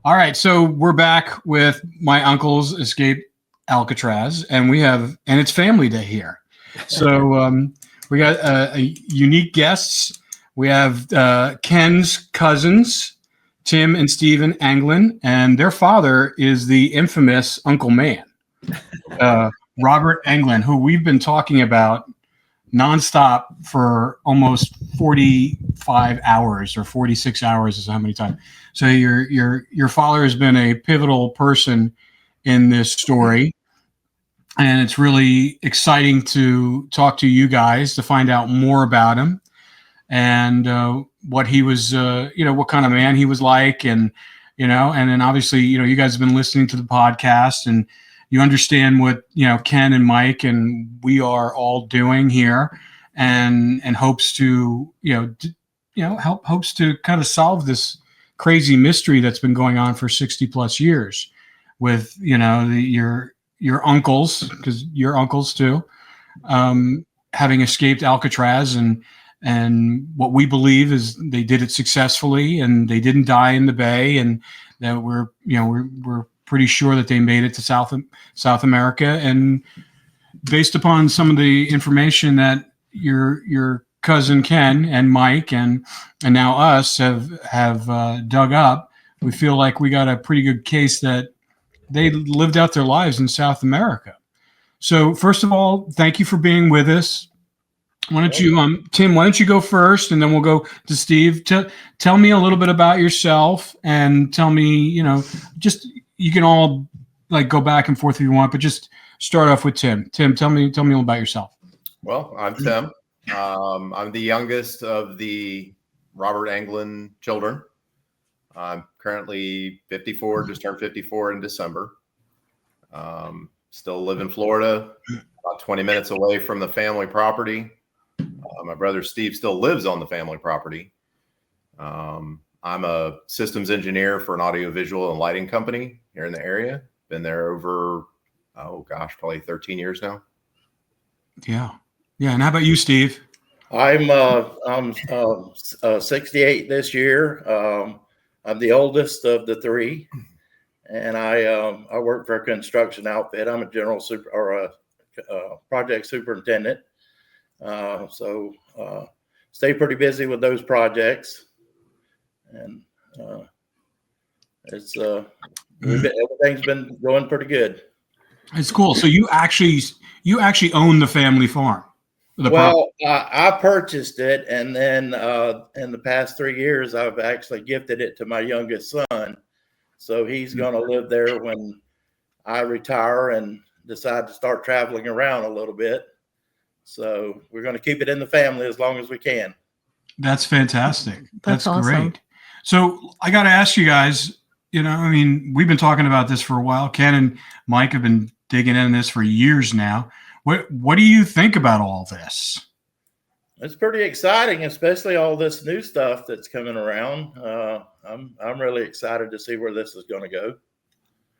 All right, so we're back with my uncle's escape Alcatraz, and it's family day here. So we got a unique guests. We have Ken's cousins, Tim and Steven Anglin, and their father is the infamous Uncle Man, Robert Anglin, who we've been talking about nonstop for almost 45 hours or 46 hours is how many times. So your father has been a pivotal person in this story. And it's really exciting to talk to you guys to find out more about him and what he was, what kind of man he was like. And then obviously, you guys have been listening to the podcast and you understand what, Ken and Mike and we are all doing here and hopes to, hopes to kind of solve this crazy mystery that's been going on for 60 plus years with, your uncles, because you're uncles too, having escaped Alcatraz and what we believe is they did it successfully and they didn't die in the bay and that we're pretty sure that they made it to South America. And based upon some of the information that your cousin Ken and Mike and now us have dug up, we feel like we got a pretty good case that they lived out their lives in South America. So first of all, thank you for being with us. Why don't you, Tim, why don't you go first and then we'll go to Steve. Tell me a little bit about yourself and tell me, just, you can all like go back and forth if you want, but just start off with Tim. Tim, tell me a little about yourself. Well, I'm Tim. I'm the youngest of the Robert Anglin children. I'm currently 54, just turned 54 in December. Still live in Florida, about 20 minutes away from the family property. My brother Steve still lives on the family property. I'm a systems engineer for an audiovisual and lighting company here in the area. Been there over, probably 13 years now. Yeah. Yeah. And how about you, Steve? I'm 68 this year. I'm the oldest of the three, and I work for a construction outfit. I'm a project superintendent. So stay pretty busy with those projects, and everything's been going pretty good. It's cool. So you actually own the family farm. I purchased it, and then in the past 3 years, I've actually gifted it to my youngest son. So he's going to live there when I retire and decide to start traveling around a little bit. So we're going to keep it in the family as long as we can. That's fantastic. That's awesome. Great. So I got to ask you guys, we've been talking about this for a while. Ken and Mike have been digging into this for years now. What do you think about all this? It's pretty exciting, especially all this new stuff that's coming around. I'm really excited to see where this is going to go.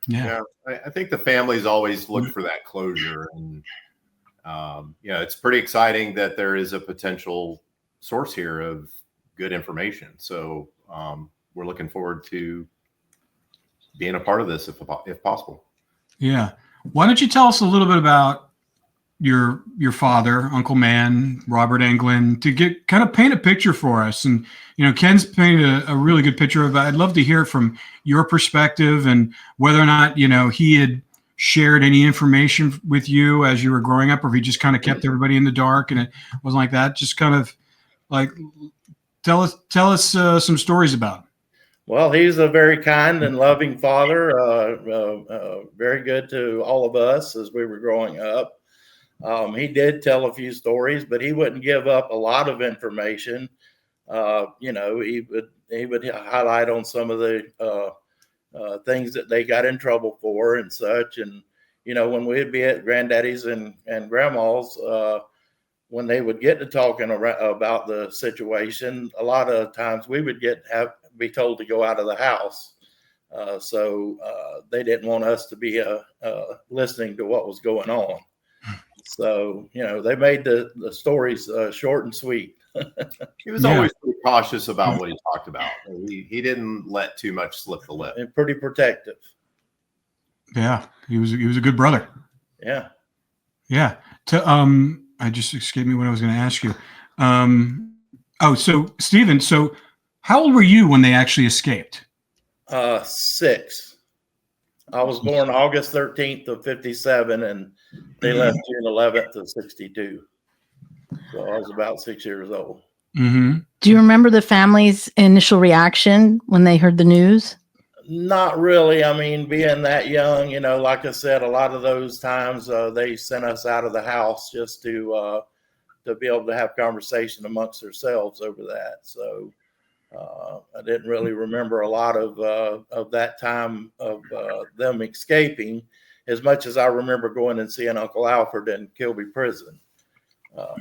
Yeah, I think the families always look for that closure, and it's pretty exciting that there is a potential source here of good information. So we're looking forward to being a part of this if possible. Yeah. Why don't you tell us a little bit about your father, Uncle Man, Robert Anglin, to paint a picture for us. And, Ken's painted a really good picture of it. I'd love to hear from your perspective and whether or not, he had shared any information with you as you were growing up, or if he just kind of kept everybody in the dark and it wasn't like that. Just kind of like, tell us some stories about him. Well, he's a very kind and loving father, very good to all of us as we were growing up. He did tell a few stories, but he wouldn't give up a lot of information. He would highlight on some of the things that they got in trouble for and such. And, when we'd be at granddaddy's and grandma's, when they would get to talking about the situation, a lot of times we would be told to go out of the house. So they didn't want us to be listening to what was going on. So, they made the stories short and sweet. He was always pretty cautious about what he talked about. He didn't let too much slip the lip. And pretty protective. Yeah, he was a good brother. Yeah. Yeah. I just escaped me what I was going to ask you. So Steven, so how old were you when they actually escaped? 6. I was born August 13th of 57, and they left June 11th of 62. So I was about 6 years old. Mm-hmm. Do you remember the family's initial reaction when they heard the news? Not really. I mean, being that young, like I said, a lot of those times they sent us out of the house just to be able to have conversation amongst ourselves over that. So I didn't really remember a lot of that time of them escaping, as much as I remember going and seeing Uncle Alfred in Kilby Prison.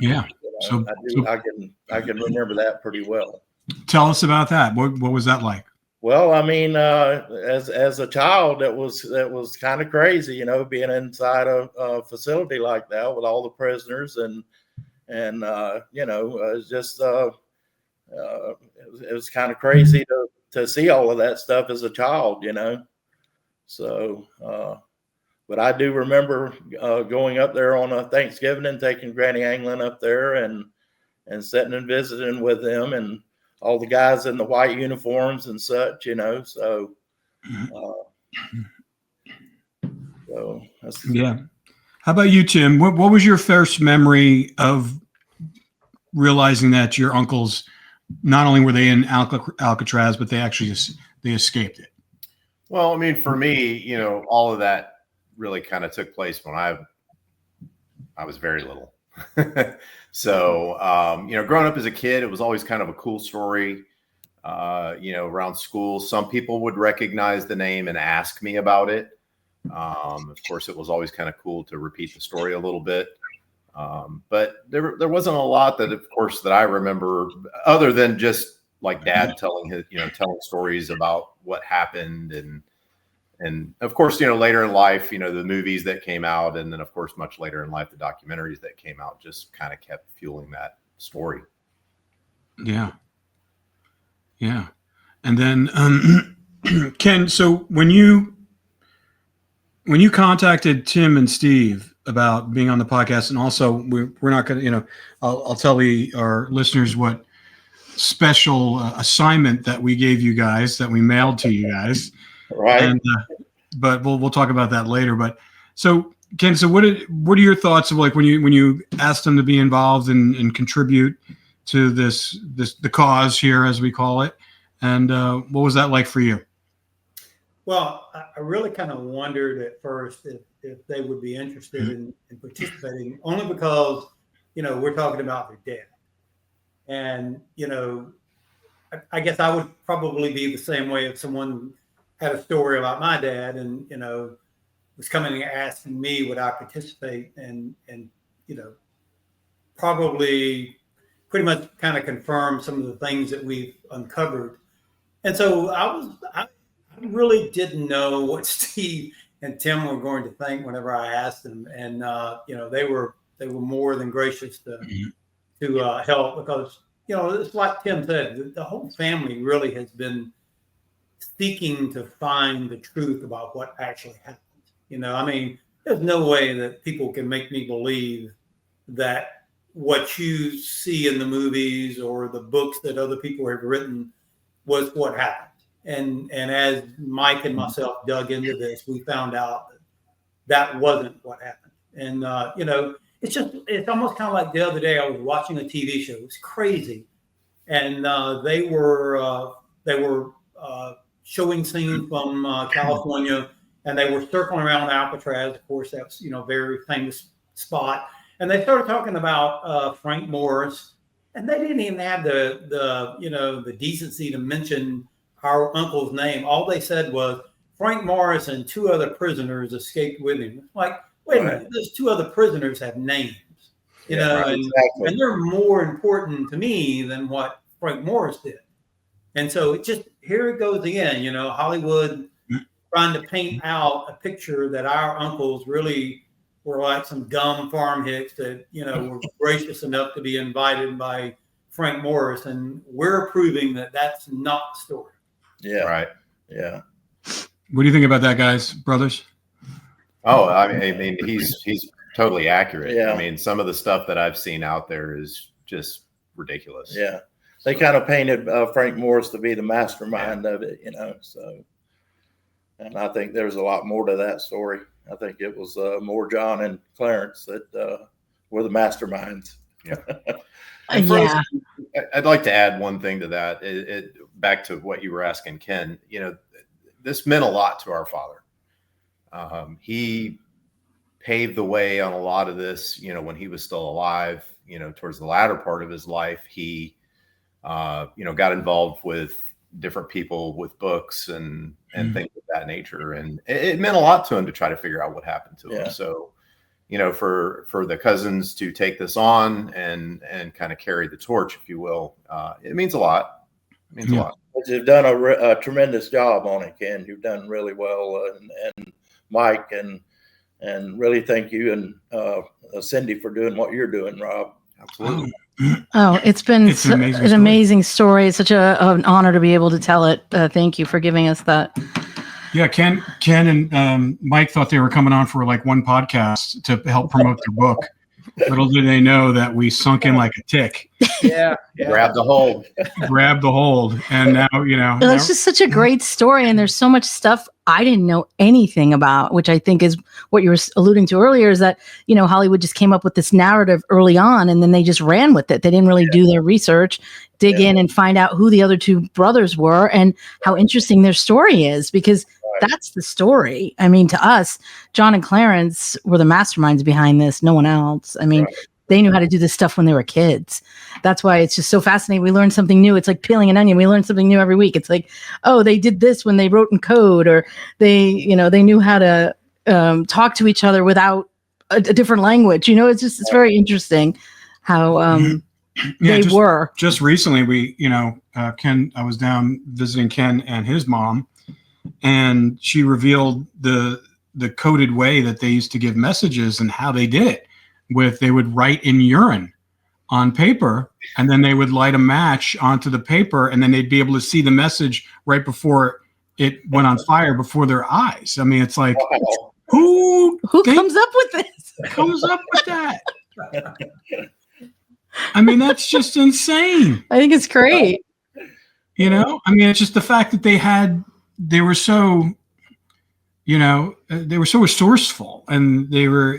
Yeah. I can remember that pretty well. Tell us about that. What was that like? Well, I mean, as a child, that was kind of crazy, being inside a facility like that with all the prisoners, and it was just it was kind of crazy to see all of that stuff as a child, So, but I do remember going up there on a Thanksgiving and taking Granny Anglin up there and sitting and visiting with them and all the guys in the white uniforms and such, So, that's, yeah. How about you, Tim? What was your first memory of realizing that your uncles, not only were they in Alcatraz, but they escaped it? Well, I mean, for me, all of that really kind of took place when I was very little. So, growing up as a kid, it was always kind of a cool story. Around school, some people would recognize the name and ask me about it. Of course, it was always kind of cool to repeat the story a little bit. But there wasn't a lot that, of course, that I remember other than just like Dad telling stories about what happened. And of course, later in life, the movies that came out, and then of course, much later in life, the documentaries that came out just kind of kept fueling that story. Yeah. Yeah. And then, Ken, so when you contacted Tim and Steve about being on the podcast, and also we're not going to, I'll tell our listeners what special assignment that we gave you guys, that we mailed to you guys. right. And, but we'll talk about that later. But so Ken, so what are your thoughts of like when you asked them to be involved and contribute to the cause here, as we call it, and what was that like for you? Well, I really kind of wondered at first if they would be interested in participating, only because, we're talking about their dad. And, I guess I would probably be the same way if someone had a story about my dad and, was coming and asking me would I participate, and probably pretty much kind of confirm some of the things that we've uncovered. And so I really didn't know what Steve and Tim were going to think whenever I asked them, and they were more than gracious to help, because it's like Tim said, the whole family really has been seeking to find the truth about what actually happened. I mean, there's no way that people can make me believe that what you see in the movies or the books that other people have written was what happened. And as Mike and myself dug into this, we found out that wasn't what happened. And, it's almost kind of like the other day I was watching a TV show. It was crazy. And they were showing scenes from California, and they were circling around Alcatraz. Of course, that's, very famous spot. And they started talking about Frank Morris, and they didn't even have the decency to mention our uncle's name. All they said was Frank Morris and 2 other prisoners escaped with him. Like, wait a minute, those 2 other prisoners have names, Exactly. and they're more important to me than what Frank Morris did. And so here it goes again, Hollywood trying to paint out a picture that our uncles really were like some dumb farm hicks that, were gracious enough to be invited by Frank Morris, and we're proving that that's not the story. Yeah. Right. Yeah. What do you think about that, guys, brothers? Oh, I mean, he's totally accurate. Yeah. I mean, some of the stuff that I've seen out there is just ridiculous. Yeah. They kind of painted Frank Morris to be the mastermind of it, you know. So, and I think there's a lot more to that story. I think it was more John and Clarence that were the masterminds. Yeah. Yeah. I'd like to add one thing to that. Back to what you were asking, Ken. You know, this meant a lot to our father. He paved the way on a lot of this. You know, when he was still alive. You know, towards the latter part of his life, he, you know, got involved with different people with books and things of that nature, and it meant a lot to him to try to figure out what happened to him. So, you know, for the cousins to take this on and kind of carry the torch, if you will, it means a lot. It means a lot. But you've done a tremendous job on it, Ken. You've done really well, and Mike, and really thank you and Cindy for doing what you're doing, Rob. Absolutely. Oh, it's been an amazing story. It's such an honor to be able to tell it. Thank you for giving us that. Yeah, Ken and Mike thought they were coming on for like one podcast to help promote their book. Little did they know that we sunk in like a tick. Yeah. Grab the hold. And now, you know. It's just such a great story. And there's so much stuff I didn't know anything about, which I think is what you were alluding to earlier, is that, you know, Hollywood just came up with this narrative early on and then they just ran with it. They didn't really do their research, dig in and find out who the other two brothers were and how interesting their story is, because that's the story. I mean, to us, John and Clarence were the masterminds behind this. No one else. I mean, they knew how to do this stuff when they were kids. That's why it's just so fascinating. We learn something new. It's like peeling an onion. We learn something new every week. It's like, oh, they did this when they wrote in code, or they, you know, they knew how to talk to each other without a different language. You know, it's very interesting how they were. Just recently, we, you know, Ken, I was down visiting Ken and his mom, and she revealed the coded way that they used to give messages and how they did it. They would write in urine on paper, and then they would light a match onto the paper, and then they'd be able to see the message right before it went on fire before their eyes. I mean, it's like, who comes up with this? Comes up with that? I mean, that's just insane. I think it's great. You know, I mean, it's just the fact that they were so, you know, they were so resourceful, and they were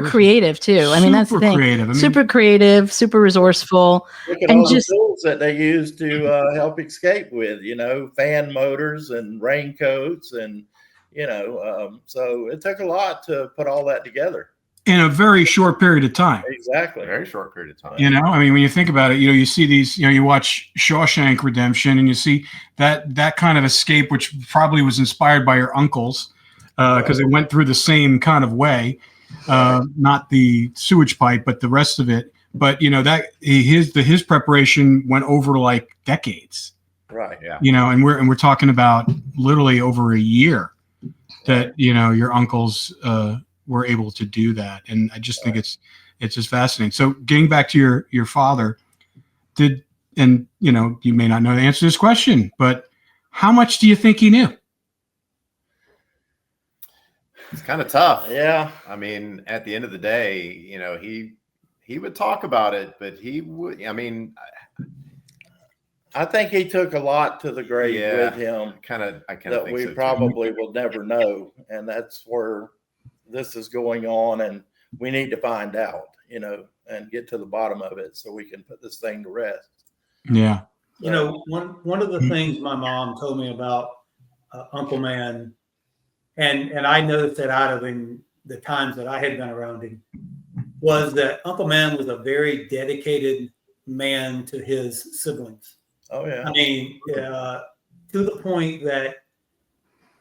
creative too. I mean, that's the thing. Super creative, super resourceful. Look at all the tools that they use to help escape with, you know, fan motors and raincoats, and you know, so it took a lot to put all that together in a very short period of time. Exactly, very short period of time. You know, I mean, when you think about it, you know, you see these, you know, you watch Shawshank Redemption, and you see that kind of escape, which probably was inspired by your uncles. Because they went through the same kind of way, not the sewage pipe, but the rest of it. But you know that his preparation went over like decades, right? Yeah. You know, and we're talking about literally over a year that, you know, your uncles were able to do that, and I just think it's just fascinating. So getting back to your father, and you know, you may not know the answer to this question, but how much do you think he knew? It's kind of tough. Yeah. I mean, at the end of the day, you know, he would talk about it, but he would, I mean, I think he took a lot to the grave with him. I kind of think we probably will never know. And that's where this is going on. And we need to find out, you know, and get to the bottom of it so we can put this thing to rest. Yeah. You know, one of the things my mom told me about Uncle Man, and I noticed that out of the times that I had been around him, was that Uncle Man was a very dedicated man to his siblings. Oh, yeah. I mean, to the point that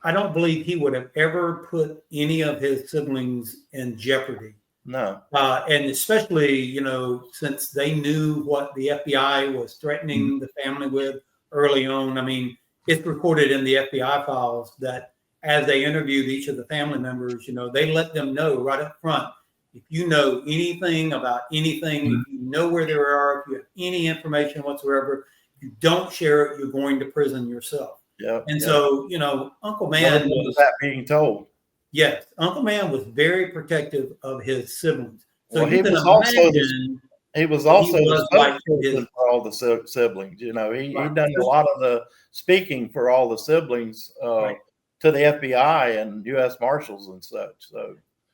I don't believe he would have ever put any of his siblings in jeopardy. No. And especially, you know, since they knew what the FBI was threatening the family with early on. I mean, it's recorded in the FBI files that as they interviewed each of the family members, you know, they let them know right up front, If you know anything about anything, if you know where they are, if you have any information whatsoever, you don't share it, you're going to prison yourself. Yeah. And so, Uncle Man was that being told. Yes, Uncle Man was very protective of his siblings. So Well, you can imagine he was also the like spokesperson for all the siblings. He done a lot of the speaking for all the siblings to the FBI and U.S. Marshals and such.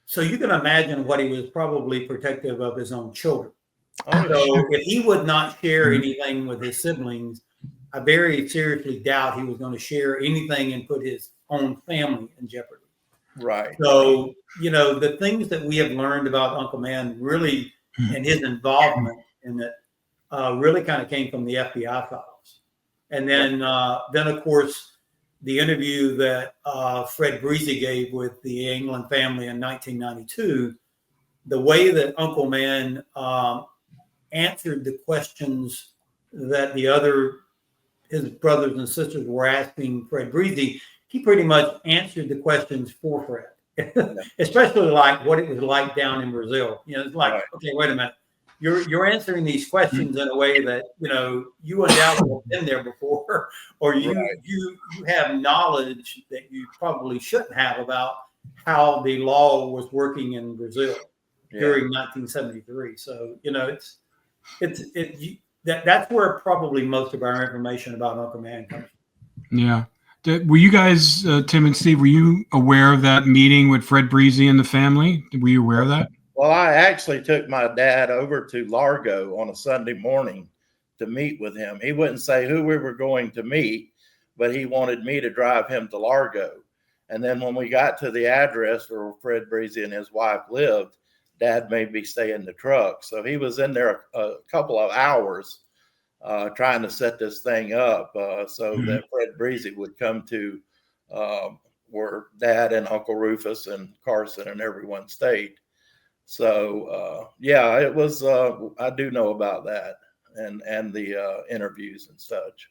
So you can imagine what he was probably protective of his own children. Oh, so if he would not share anything with his siblings, I very seriously doubt he was going to share anything and put his own family in jeopardy. Right. So, the things that we have learned about Uncle Man really and his involvement in it really kind of came from the FBI files. And then of course, the interview that Fred Breezy gave with the Anglin family in 1992, the way that Uncle Man answered the questions that his brothers and sisters were asking Fred Breezy, he pretty much answered the questions for Fred, especially like what it was like down in Brazil. It's like, okay, wait a minute. You're answering these questions in a way that, you undoubtedly have been there before, or you have knowledge that you probably shouldn't have about how the law was working in Brazil during 1973. So, that's where probably most of our information about Uncle Man comes from. Yeah. Were you guys, Tim and Steve, were you aware of that meeting with Fred Breezy and the family? Were you aware of that? Well, I actually took my dad over to Largo on a Sunday morning to meet with him. He wouldn't say who we were going to meet, but he wanted me to drive him to Largo. And then when we got to the address where Fred Breezy and his wife lived, Dad made me stay in the truck. So he was in there a couple of hours trying to set this thing up so that Fred Breezy would come to where Dad and Uncle Rufus and Carson and everyone stayed. So it was. I do know about that and the interviews and such.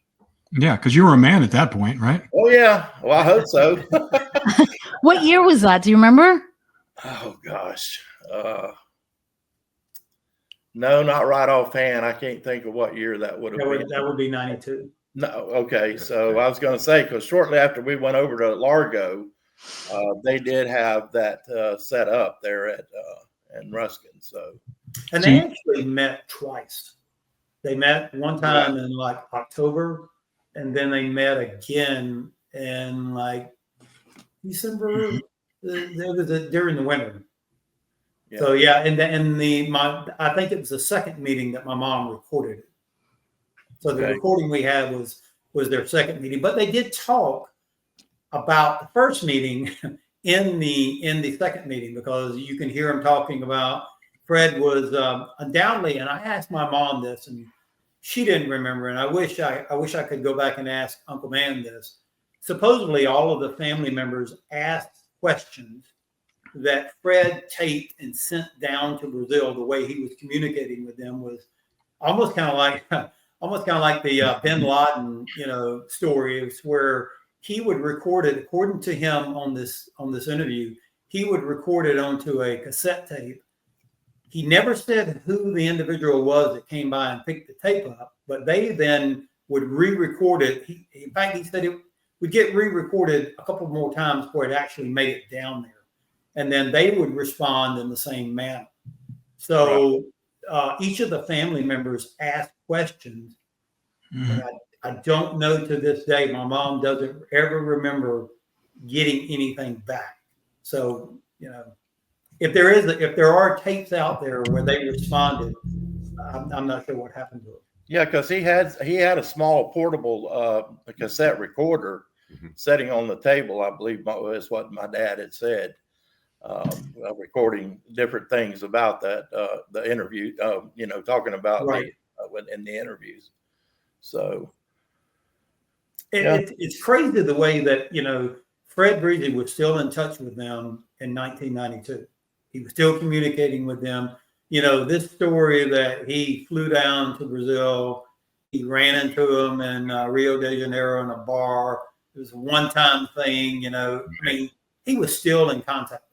Yeah, because you were a man at that point, right? Oh yeah. Well, I hope so. What year was that? Do you remember? Oh gosh. No, not right offhand. I can't think of what year that would have been. That would be 92. No, okay. So I was going to say, because shortly after we went over to Largo, they did have that set up there in Ruskin. And they actually met twice. They met one time in like October, and then they met again in like December. During the winter. Yeah. So I think it was the second meeting that my mom recorded it. So the recording we had was their second meeting, but they did talk about the first meeting in the second meeting, because you can hear them talking about Fred was undoubtedly, and I asked my mom this and she didn't remember, and I wish I could go back and ask Uncle Man this. Supposedly all of the family members asked questions that Fred taped and sent down to Brazil. The way he was communicating with them was almost kind of like the Bin Laden, stories, where he would record it. According to him on this interview, he would record it onto a cassette tape. He never said who the individual was that came by and picked the tape up, but they then would re-record it. In fact, he said it would get re-recorded a couple more times before it actually made it down there. And then they would respond in the same manner. So each of the family members asked questions. And I don't know to this day, my mom doesn't ever remember getting anything back. So, if there are tapes out there where they responded, I'm not sure what happened to it. Yeah, because he had a small portable cassette recorder sitting on the table, I believe is what my dad had said, recording different things about that the interview, talking about in the interviews. So it's crazy the way that Fred Breezy was still in touch with them in 1992. He was still communicating with them. This story that he flew down to Brazil, he ran into him in Rio de Janeiro in a bar. It was a one-time thing, I mean, he was still in contact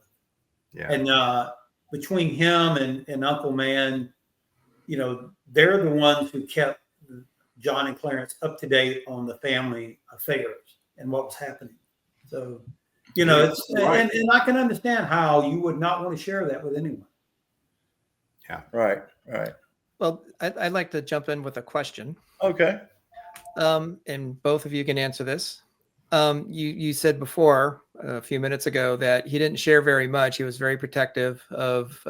with him. Yeah. And between him and Uncle Man, you know, they're the ones who kept John and Clarence up to date on the family affairs and what was happening. So, you know, it's right. and I can understand how you would not want to share that with anyone. Yeah. Right. Well, I'd like to jump in with a question. Okay. And both of you can answer this. You said before a few minutes ago that he didn't share very much. He was very protective of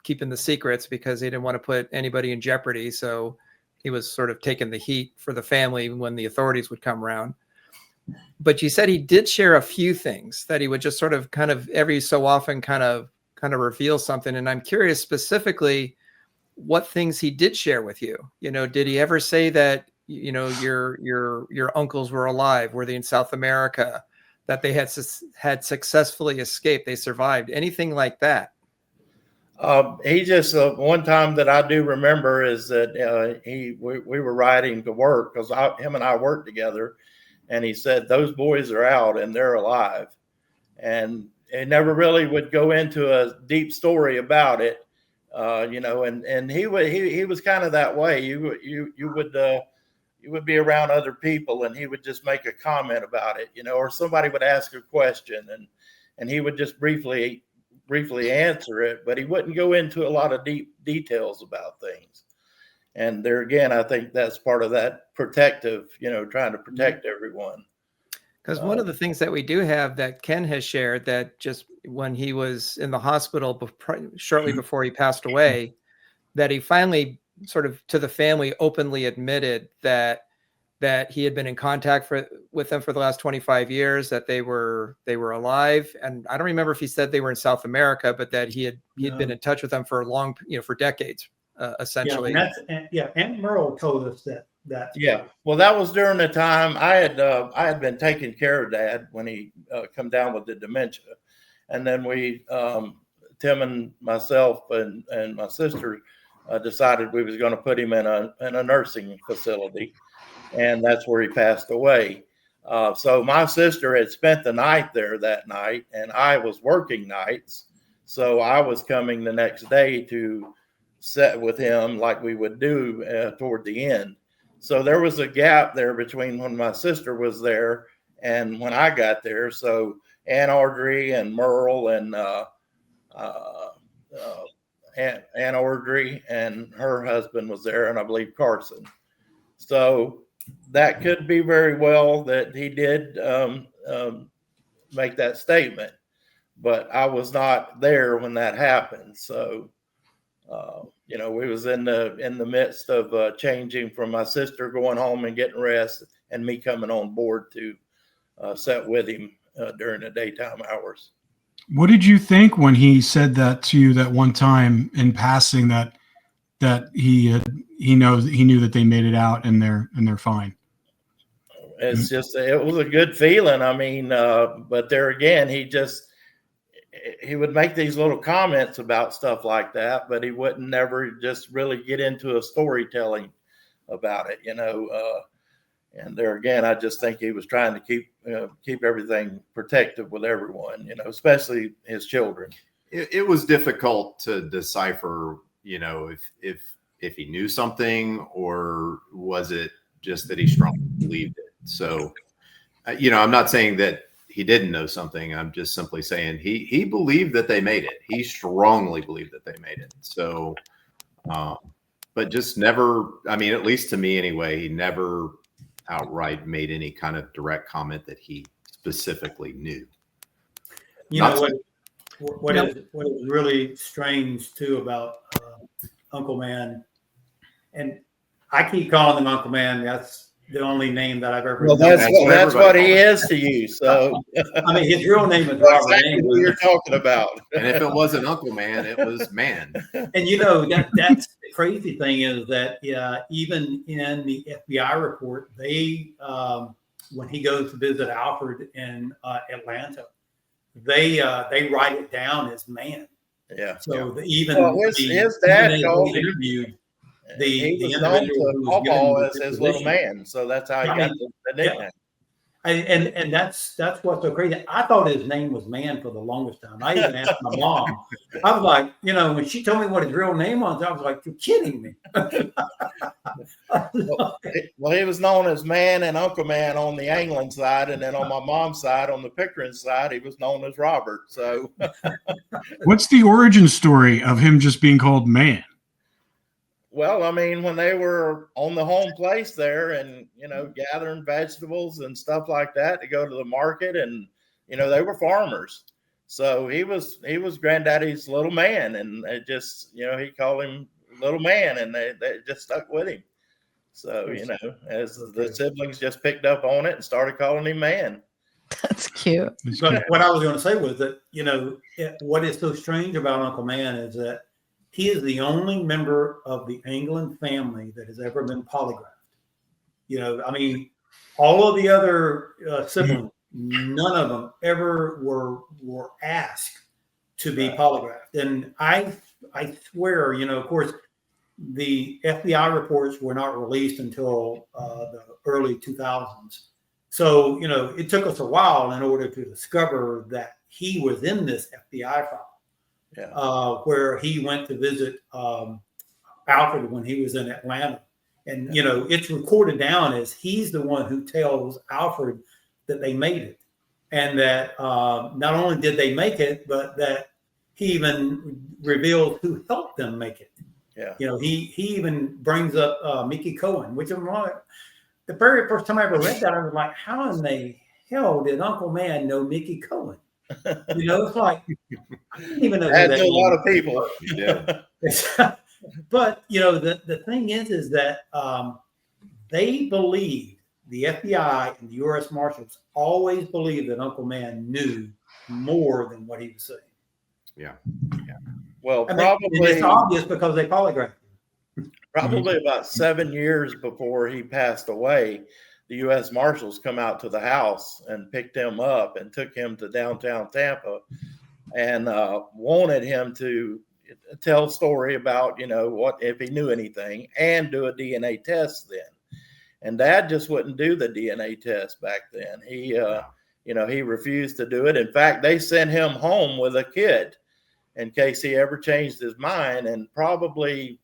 keeping the secrets because he didn't want to put anybody in jeopardy. So he was sort of taking the heat for the family when the authorities would come around. But you said he did share a few things, that he would just sort of kind of every so often kind of reveal something. And I'm curious specifically what things he did share with you. You know, did he ever say that, you know, your uncles were alive? Were they in South America? That they had successfully escaped? They survived? Anything like that? He just one time that I do remember is that we were riding to work because him and I worked together, and he said those boys are out and they're alive, and he never really would go into a deep story about it, you know. And he was kind of that way. You would be around other people, and he would just make a comment about it, you know, or somebody would ask a question, and he would just briefly answer it, but he wouldn't go into a lot of deep details about things. And there again, I think that's part of that protective, you know, trying to protect everyone. Because one of the things that we do have that Ken has shared, that just when he was in the hospital shortly before he passed away, that he finally sort of to the family openly admitted that he had been in contact with them for the last 25 years, that they were alive. And I don't remember if he said they were in South America, but that he had been in touch with them for for decades, essentially. Yeah, Aunt Merle told us that. Yeah, well, that was during the time I had been taking care of Dad when he come down with the dementia, and then we Tim and myself and my sister decided we was going to put him in a nursing facility, and that's where he passed away. So my sister had spent the night there that night, and I was working nights, so I was coming the next day to sit with him like we would do toward the end. So there was a gap there between when my sister was there and when I got there. So Aunt Audrey and Merle and Aunt Audrey and her husband was there, and I believe Carson. So that could be very well that he did make that statement, but I was not there when that happened. So you know, we was in the midst of changing from my sister going home and getting rest, and me coming on board to sit with him during the daytime hours. What did you think when he said that to you that one time in passing, that he knew that they made it out and they're fine? It's just, it was a good feeling. I mean, but there again, he would make these little comments about stuff like that, but he wouldn't never just really get into a storytelling about it, you know. And there again, I just think he was trying to keep everything protective with everyone, you know, especially his children. It was difficult to decipher, you know, if he knew something, or was it just that he strongly believed it. So, you know, I'm not saying that he didn't know something. I'm just simply saying he believed that they made it. He strongly believed that they made it. So, but just never, I mean, at least to me anyway, he never outright made any kind of direct comment that he specifically knew. You know what is really strange too about Uncle Man, and I keep calling him Uncle Man. That's the only name that I've ever. Well, that's what he is to you. So I mean, his real name is Robert Anglin. Who you're talking about? And if it wasn't Uncle Man, it was Man. And you know that's the crazy thing is that even in the FBI report, they when he goes to visit Alfred in Atlanta, they write it down as Man. Yeah. So his dad called him. Interviewed. He was known to Paul as his little man, so that's how he got the nickname. And that's what's so crazy. I thought his name was Man for the longest time. I even asked my mom. I was like, when she told me what his real name was, I was like, you're kidding me. Well, he was known as Man and Uncle Man on the Anglin side, and then on my mom's side, on the Pickering side, he was known as Robert. So, What's the origin story of him just being called Man? well, I mean, when they were on the home place there and, gathering vegetables and stuff like that to go to the market, and, they were farmers. So he was Granddaddy's little man, and it just, he called him Little Man, and they just stuck with him. So, as the siblings just picked up on it and started calling him Man. That's cute. But what I was going to say was that, what is so strange about Uncle Man is that he is the only member of the Anglin family that has ever been polygraphed. I mean, all of the other siblings, none of them ever were asked to be polygraphed. And I swear, of course, the FBI reports were not released until the early 2000s. So, it took us a while in order to discover that he was in this FBI file. Yeah. Where he went to visit Alfred when he was in Atlanta. And, it's recorded down as he's the one who tells Alfred that they made it. And that not only did they make it, but that he even revealed who helped them make it. Yeah. He even brings up Mickey Cohen, which I'm like, the very first time I ever read that, I was like, how in the hell did Uncle Man know Mickey Cohen? It's like, I didn't even know that. A lot of people. Yeah. But, the thing is that they believe, the FBI and the U.S. Marshals always believed that Uncle Man knew more than what he was saying. Yeah. Well, probably it's obvious because they polygraphed him. Probably about 7 years before he passed away, the U.S. Marshals come out to the house and picked him up and took him to downtown Tampa and wanted him to tell a story about, what if he knew anything and do a DNA test then. And Dad just wouldn't do the DNA test back then. He refused to do it. In fact, they sent him home with a kid in case he ever changed his mind. And probably,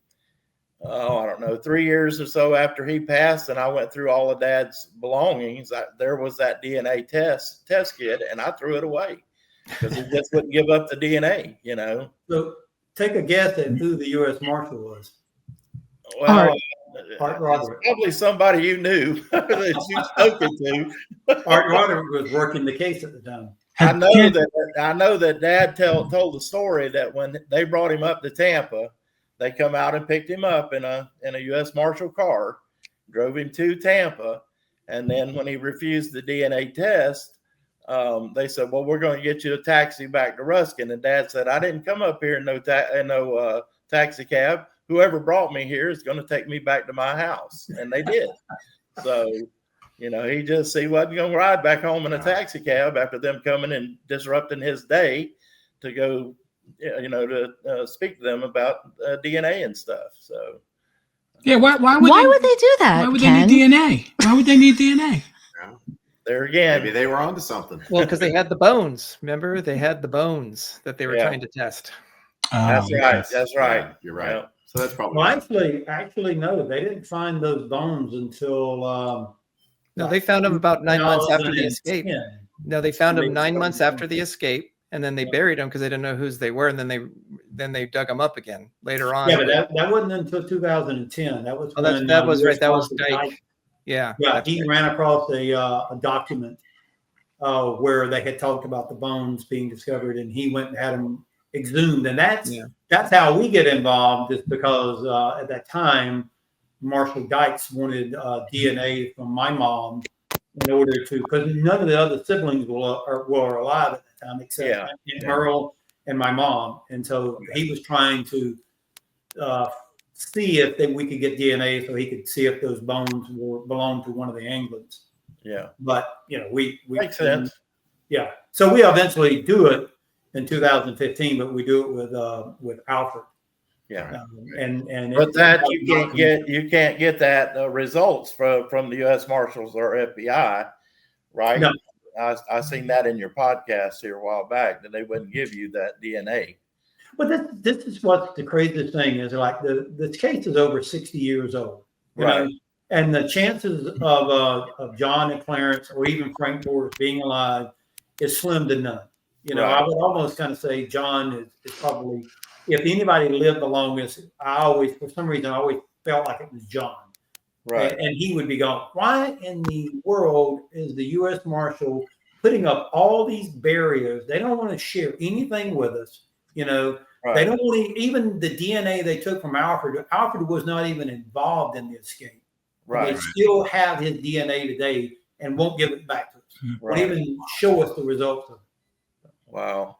3 years or so after he passed, and I went through all of Dad's belongings, there was that DNA test kit, and I threw it away because he just wouldn't give up the DNA, So take a guess at who the U.S. Marshal was. Well, Art Roderick. Probably somebody you knew that you've spoken to. Art Roderick was working the case at the time. I know that Dad told the story that when they brought him up to Tampa, they come out and picked him up in a U.S. Marshal car, drove him to Tampa, and then when he refused the DNA test, they said, "Well, we're going to get you a taxi back to Ruskin." And Dad said, "I didn't come up here in no taxi cab. Whoever brought me here is going to take me back to my house," and they did. So, he wasn't going to ride back home in a taxi cab after them coming and disrupting his day to go, to speak to them about DNA and stuff. So, yeah, why would they do that? Why would Ken? they need DNA? Why would they need DNA? There again, maybe they were onto something. Well, because they had the bones. Remember, they had the bones that they were trying to test. That's right. That's right. Yeah, you're right. Yeah. So that's probably. Well, actually, no, they didn't find those bones until. No, they found them about 9 months after the escape. No, they found them 9 months after the escape, and then they buried them because they didn't know whose they were, and then they dug them up again later on. Yeah, but that wasn't until 2010. That was that was right. That was Dyke. Yeah. He ran across a document where they had talked about the bones being discovered, and he went and had them exhumed, and that's how we get involved. Is because at that time, Marshall Dykes wanted DNA from my mom in order to, because none of the other siblings were alive at the time except Merle and my mom, and so he was trying to see if we could get DNA so he could see if those bones belonged to one of the Anglins. Yeah, but we makes sense. Yeah, so we eventually do it in 2015, but we do it with Alfred. Yeah, but that you can't get that results from the U.S. Marshals or FBI right? No. I seen that in your podcast here a while back, that they wouldn't give you that DNA. But this is what the craziest thing is. Like the case is over 60 years old, you Right. know, and the chances of John and Clarence or even Frank Torres being alive is slim to none. You know, Right. I would almost kind of say John is probably, if anybody lived the longest, for some reason, I always felt like it was John. Right. And he would be gone. Why in the world is the U.S. Marshal putting up all these barriers? They don't want to share anything with us. You know, Right. they don't want to, even the DNA they took from Alfred. Alfred was not even involved in the escape. Right. They still have his DNA today and won't give it back to us. Right. Won't even show us the results of it. Wow.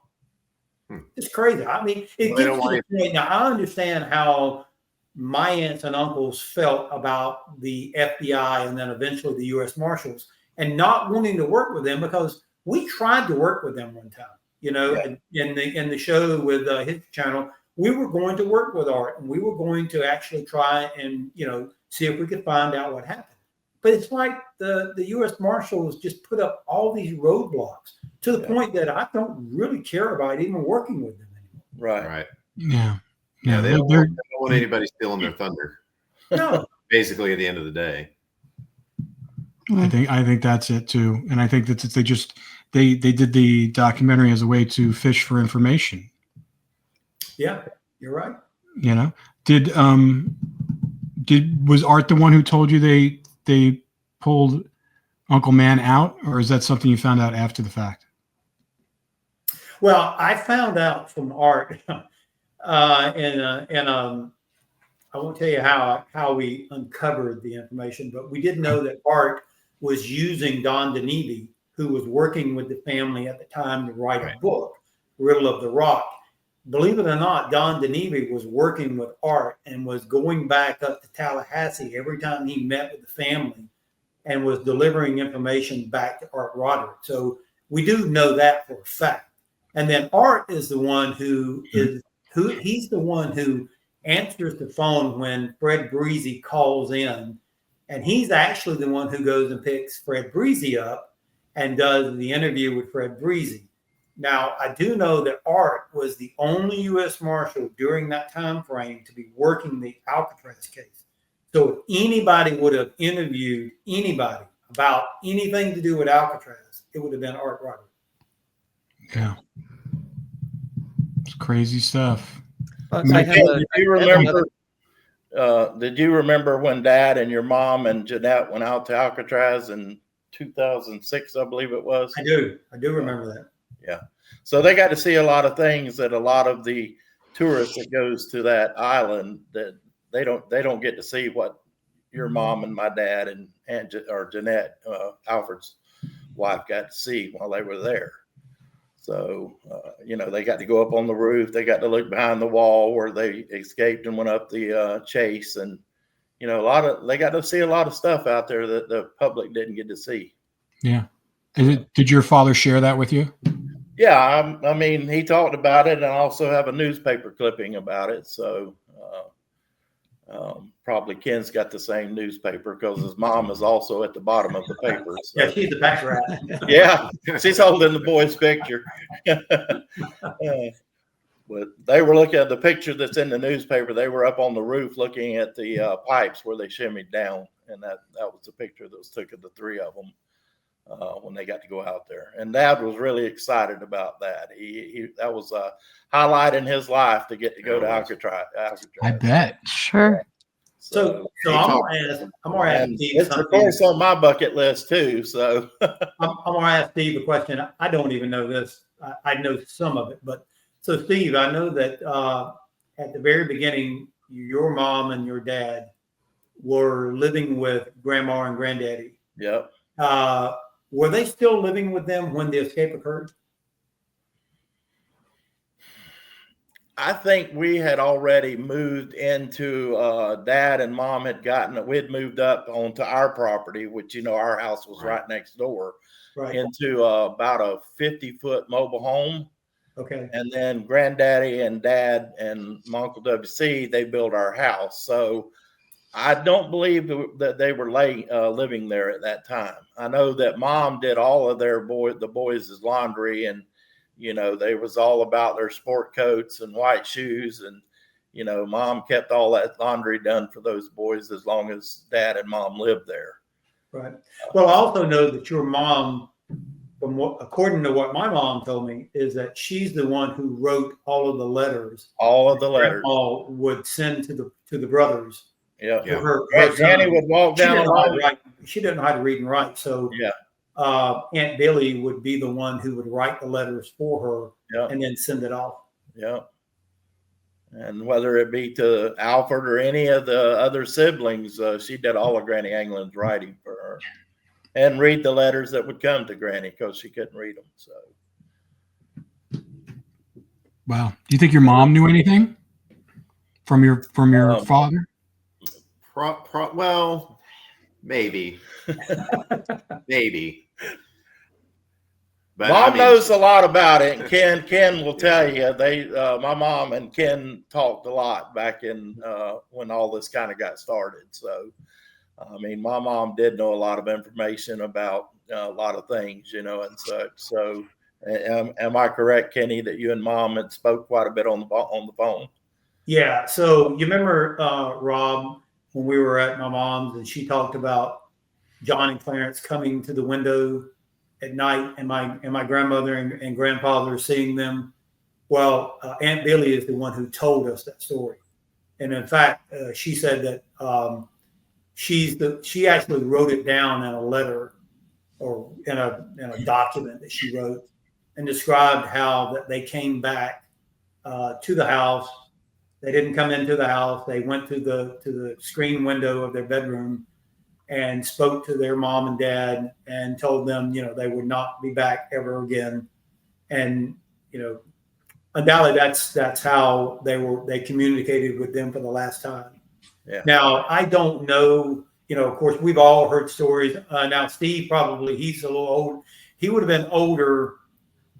It's crazy. I mean, it gets to the point. Now, I understand how my aunts and uncles felt about the FBI and then eventually the U.S. Marshals and not wanting to work with them, because we tried to work with them one time. You know, in the show with his channel, we were going to work with Art, and we were going to actually try and, you know, see if we could find out what happened. But it's like the U.S. Marshals just put up all these roadblocks to the point that I don't really care about even working with them anymore. Right. Right. Yeah. Yeah. They don't want anybody stealing their thunder. No. Basically, at the end of the day. I think that's it too, and I think that they did the documentary as a way to fish for information. Yeah, you're right. You know, was Art the one who told you they pulled Uncle Man out, or is that something you found out after the fact? Well, I found out from Art, and I won't tell you how we uncovered the information, but we did know that Art was using Don DeNevy, who was working with the family at the time, to write a book, Riddle of the Rock. Believe it or not, Don DeNevy was working with Art and was going back up to Tallahassee every time he met with the family and was delivering information back to Art Roderick. So we do know that for a fact. And then Art is the one he's the one who answers the phone when Fred Breezy calls in. And he's actually the one who goes and picks Fred Breezy up and does the interview with Fred Breezy. Now, I do know that Art was the only U.S. Marshal during that time frame to be working the Alcatraz case. So if anybody would have interviewed anybody about anything to do with Alcatraz, it would have been Art Roderick. Yeah. It's crazy stuff. Did you remember when Dad and your mom and Jeanette went out to Alcatraz in 2006, I believe it was? I do remember that. Yeah. So they got to see a lot of things that a lot of the tourists that goes to that island, that they don't get to see what your mom and my dad and Jeanette, Alfred's wife, got to see while they were there. So, you know, they got to go up on the roof. They got to look behind the wall where they escaped and went up the chase. And, you know, they got to see a lot of stuff out there that the public didn't get to see. Yeah. Did your father share that with you? Yeah. I mean, he talked about it, and I also have a newspaper clipping about it. So probably Ken's got the same newspaper because his mom is also at the bottom of the paper. So. Yeah, she's the back rat. Yeah, she's holding the boy's picture. But they were looking at the picture that's in the newspaper. They were up on the roof looking at the pipes where they shimmied down, and that was the picture that was taken of the three of them when they got to go out there. And Dad was really excited about that. He that was a highlight in his life to get to go to Alcatraz. I bet. Sure. So I'm gonna ask Steve. It's of course on my bucket list too. So I'm gonna ask Steve a question. I don't even know this. I know some of it, but so Steve, I know that at the very beginning, your mom and your dad were living with Grandma and Granddaddy. Yep. Were they still living with them when the escape occurred? I think we had already moved into Dad and Mom we'd moved up onto our property, which, you know, our house was right next door, into about a 50-foot mobile home. Okay. And then Granddaddy and Dad and my Uncle WC, they built our house. So I don't believe that they were living there at that time. I know that Mom did all of the boys' laundry, and they was all about their sport coats and white shoes, and Mom kept all that laundry done for those boys as long as Dad and Mom lived there. Right. Well, I also know that your mom, according to what my mom told me, is that she's the one who wrote all of the letters. All of the letters Grandma would send to the brothers. Yeah. Her Granny would walk down. She didn't know how to read and write, so Aunt Billy would be the one who would write the letters for her and then send it off. Yeah. And whether it be to Alfred or any of the other siblings, she did all of Granny Anglin's writing for her, and read the letters that would come to Granny because she couldn't read them. So, wow. Do you think your mom knew anything from your father? Well, maybe, maybe. But Mom knows a lot about it. And Ken will tell you my mom and Ken talked a lot back in when all this kind of got started. So, I mean, my mom did know a lot of information about a lot of things, and such. So, am I correct, Kenny, that you and Mom had spoke quite a bit on the phone? Yeah. So you remember, Rob, when we were at my mom's and she talked about John and Clarence coming to the window at night, and my grandmother and grandfather seeing them. Well, Aunt Billy is the one who told us that story, and in fact, she said that she actually wrote it down in a letter or in a document that she wrote, and described how that they came back to the house. They didn't come into the house. They went to the screen window of their bedroom and spoke to their mom and dad and told them, they would not be back ever again. And, undoubtedly that's how they communicated with them for the last time. Yeah. Now, I don't know, of course, we've all heard stories. Now, Steve, probably he's a little old. He would have been older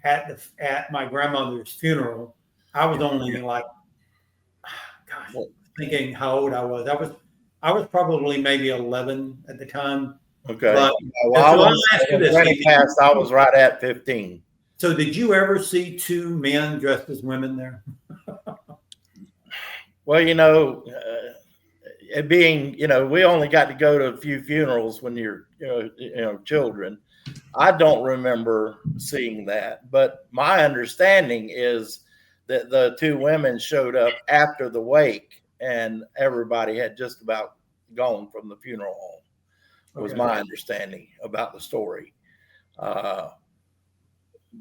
at my grandmother's funeral. I was only thinking how old I was. I was probably maybe 11 at the time. Okay. But, I was right at 15. So did you ever see two men dressed as women there? Well, it being, we only got to go to a few funerals when you're, children. I don't remember seeing that, but my understanding is that the two women showed up after the wake and everybody had just about gone from the funeral home, was my understanding about the story.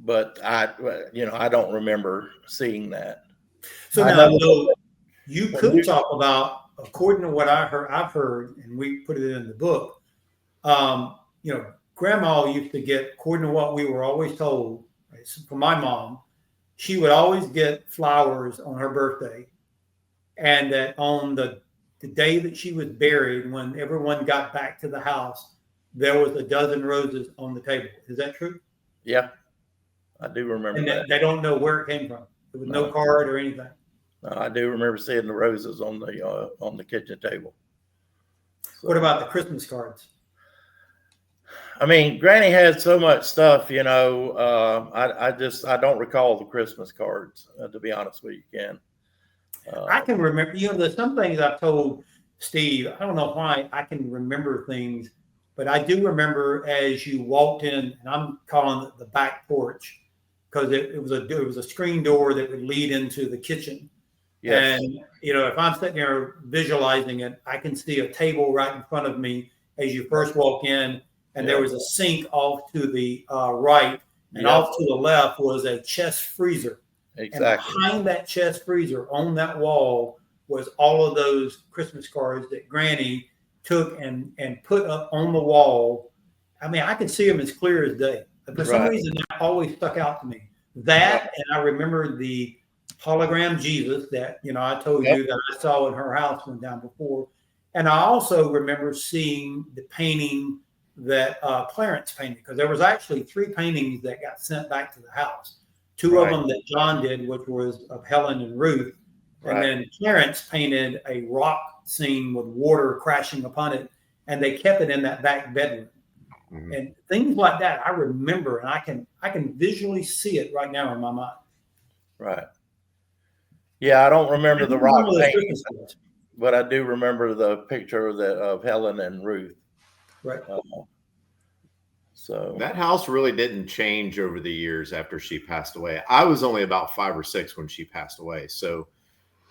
But I don't remember seeing that. So now, you could talk about, according to what I've heard, and we put it in the book, Grandma used to get, according to what we were always told, right, so from my mom, she would always get flowers on her birthday. And that on the day that she was buried, when everyone got back to the house, there was a dozen roses on the table. Is that true? Yeah, I do remember and that. They don't know where it came from. There was no card or anything. No, I do remember seeing the roses on the kitchen table. So, what about the Christmas cards? I mean, Granny had so much stuff, I don't recall the Christmas cards, to be honest with you, Ken. I can remember, there's some things I've told Steve. I don't know why I can remember things, but I do remember as you walked in, and I'm calling it the back porch because it was a screen door that would lead into the kitchen. Yes. And, if I'm sitting there visualizing it, I can see a table right in front of me as you first walk in, and there was a sink off to the right, and off to the left was a chest freezer. Exactly. And behind that chest freezer on that wall was all of those Christmas cards that Granny took and put up on the wall. I mean, I could see them as clear as day. But for some reason, that always stuck out to me. That, and I remember the hologram Jesus that, I told you that I saw in her house one time before. And I also remember seeing the painting that Clarence painted, because there was actually 3 paintings that got sent back to the house. 2 of them that John did, which was of Helen and Ruth. And then Clarence painted a rock scene with water crashing upon it, and they kept it in that back bedroom. Mm-hmm. And things like that I remember, and I can visually see it right now in my mind. Right. Yeah, I don't remember the rock painting, but I do remember the picture of Helen and Ruth. Right. So that house really didn't change over the years after she passed away. I was only about 5 or 6 when she passed away. So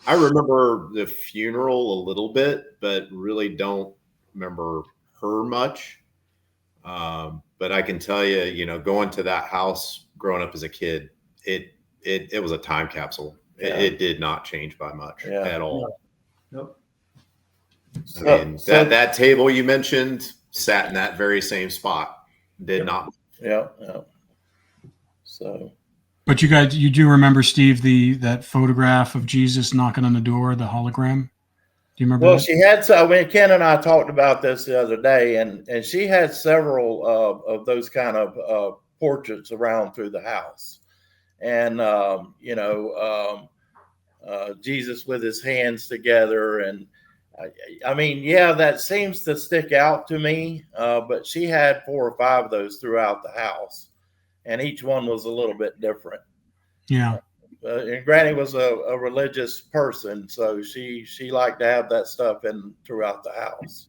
I remember the funeral a little bit, but really don't remember her much. But I can tell you, going to that house growing up as a kid, it was a time capsule. Yeah. It did not change by much at all. Nope. I mean, that table you mentioned sat in that very same spot. Did not. Yeah. So. But you do remember, Steve, that photograph of Jesus knocking on the door, the hologram? Do you remember? Well, that? she had. Ken and I talked about this the other day, and she had several of those kind of portraits around through the house, and Jesus with his hands together, and I mean, that seems to stick out to me. But she had 4 or 5 of those throughout the house, and each one was a little bit different. Yeah. And Granny was a religious person, so she liked to have that stuff in throughout the house.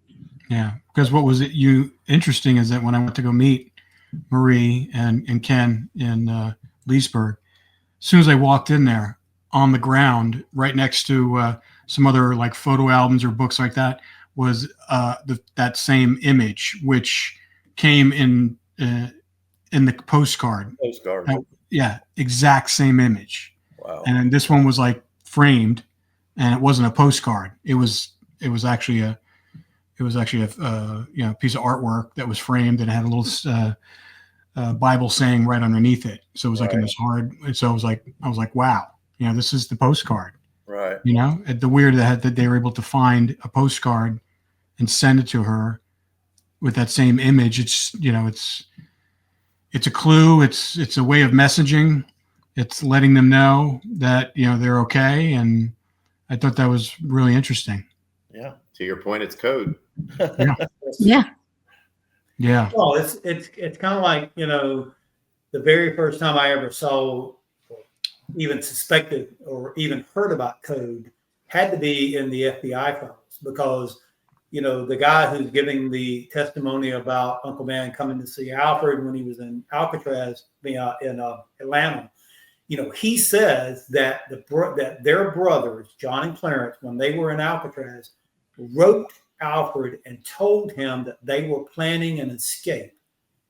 Yeah, because what was interesting is that when I went to go meet Marie and Ken in Leesburg, as soon as I walked in there, on the ground right next to some other like photo albums or books like that was that same image, which came in the postcard. Yeah, exact same image. Wow. And this one was like framed, and it wasn't a postcard. It was actually a piece of artwork that was framed, and it had a little Bible saying right underneath it. So it was like in this hard. So I was like, wow, this is the postcard. Right. The weird that they were able to find a postcard and send it to her with that same image. It's it's a clue. It's a way of messaging. It's letting them know that they're okay, and I thought that was really interesting. Yeah. To your point, it's code. Yeah. Well, it's kind of like the very first time I ever saw, or even suspected, or even heard about code had to be in the FBI files, because the guy who's giving the testimony about Uncle Man coming to see Alfred when he was in Alcatraz, in Atlanta. He says that that their brothers, John and Clarence, when they were in Alcatraz, wrote Alfred and told him that they were planning an escape.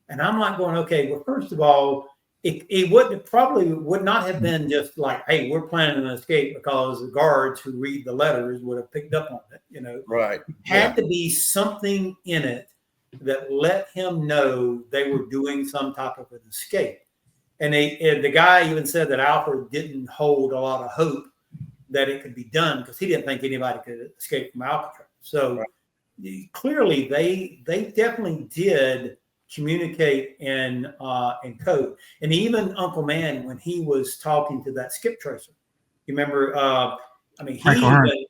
And I'm like going, okay, well, first of all, it probably would not have been just like, hey, we're planning an escape, because the guards who read the letters would have picked up on it, Right. Had to be something in it that let him know they were doing some type of an escape. And the guy even said that Alfred didn't hold a lot of hope that it could be done, because he didn't think anybody could escape from Alcatraz. So clearly they definitely did communicate in code. And even Uncle Man, when he was talking to that skip tracer, you remember, exactly,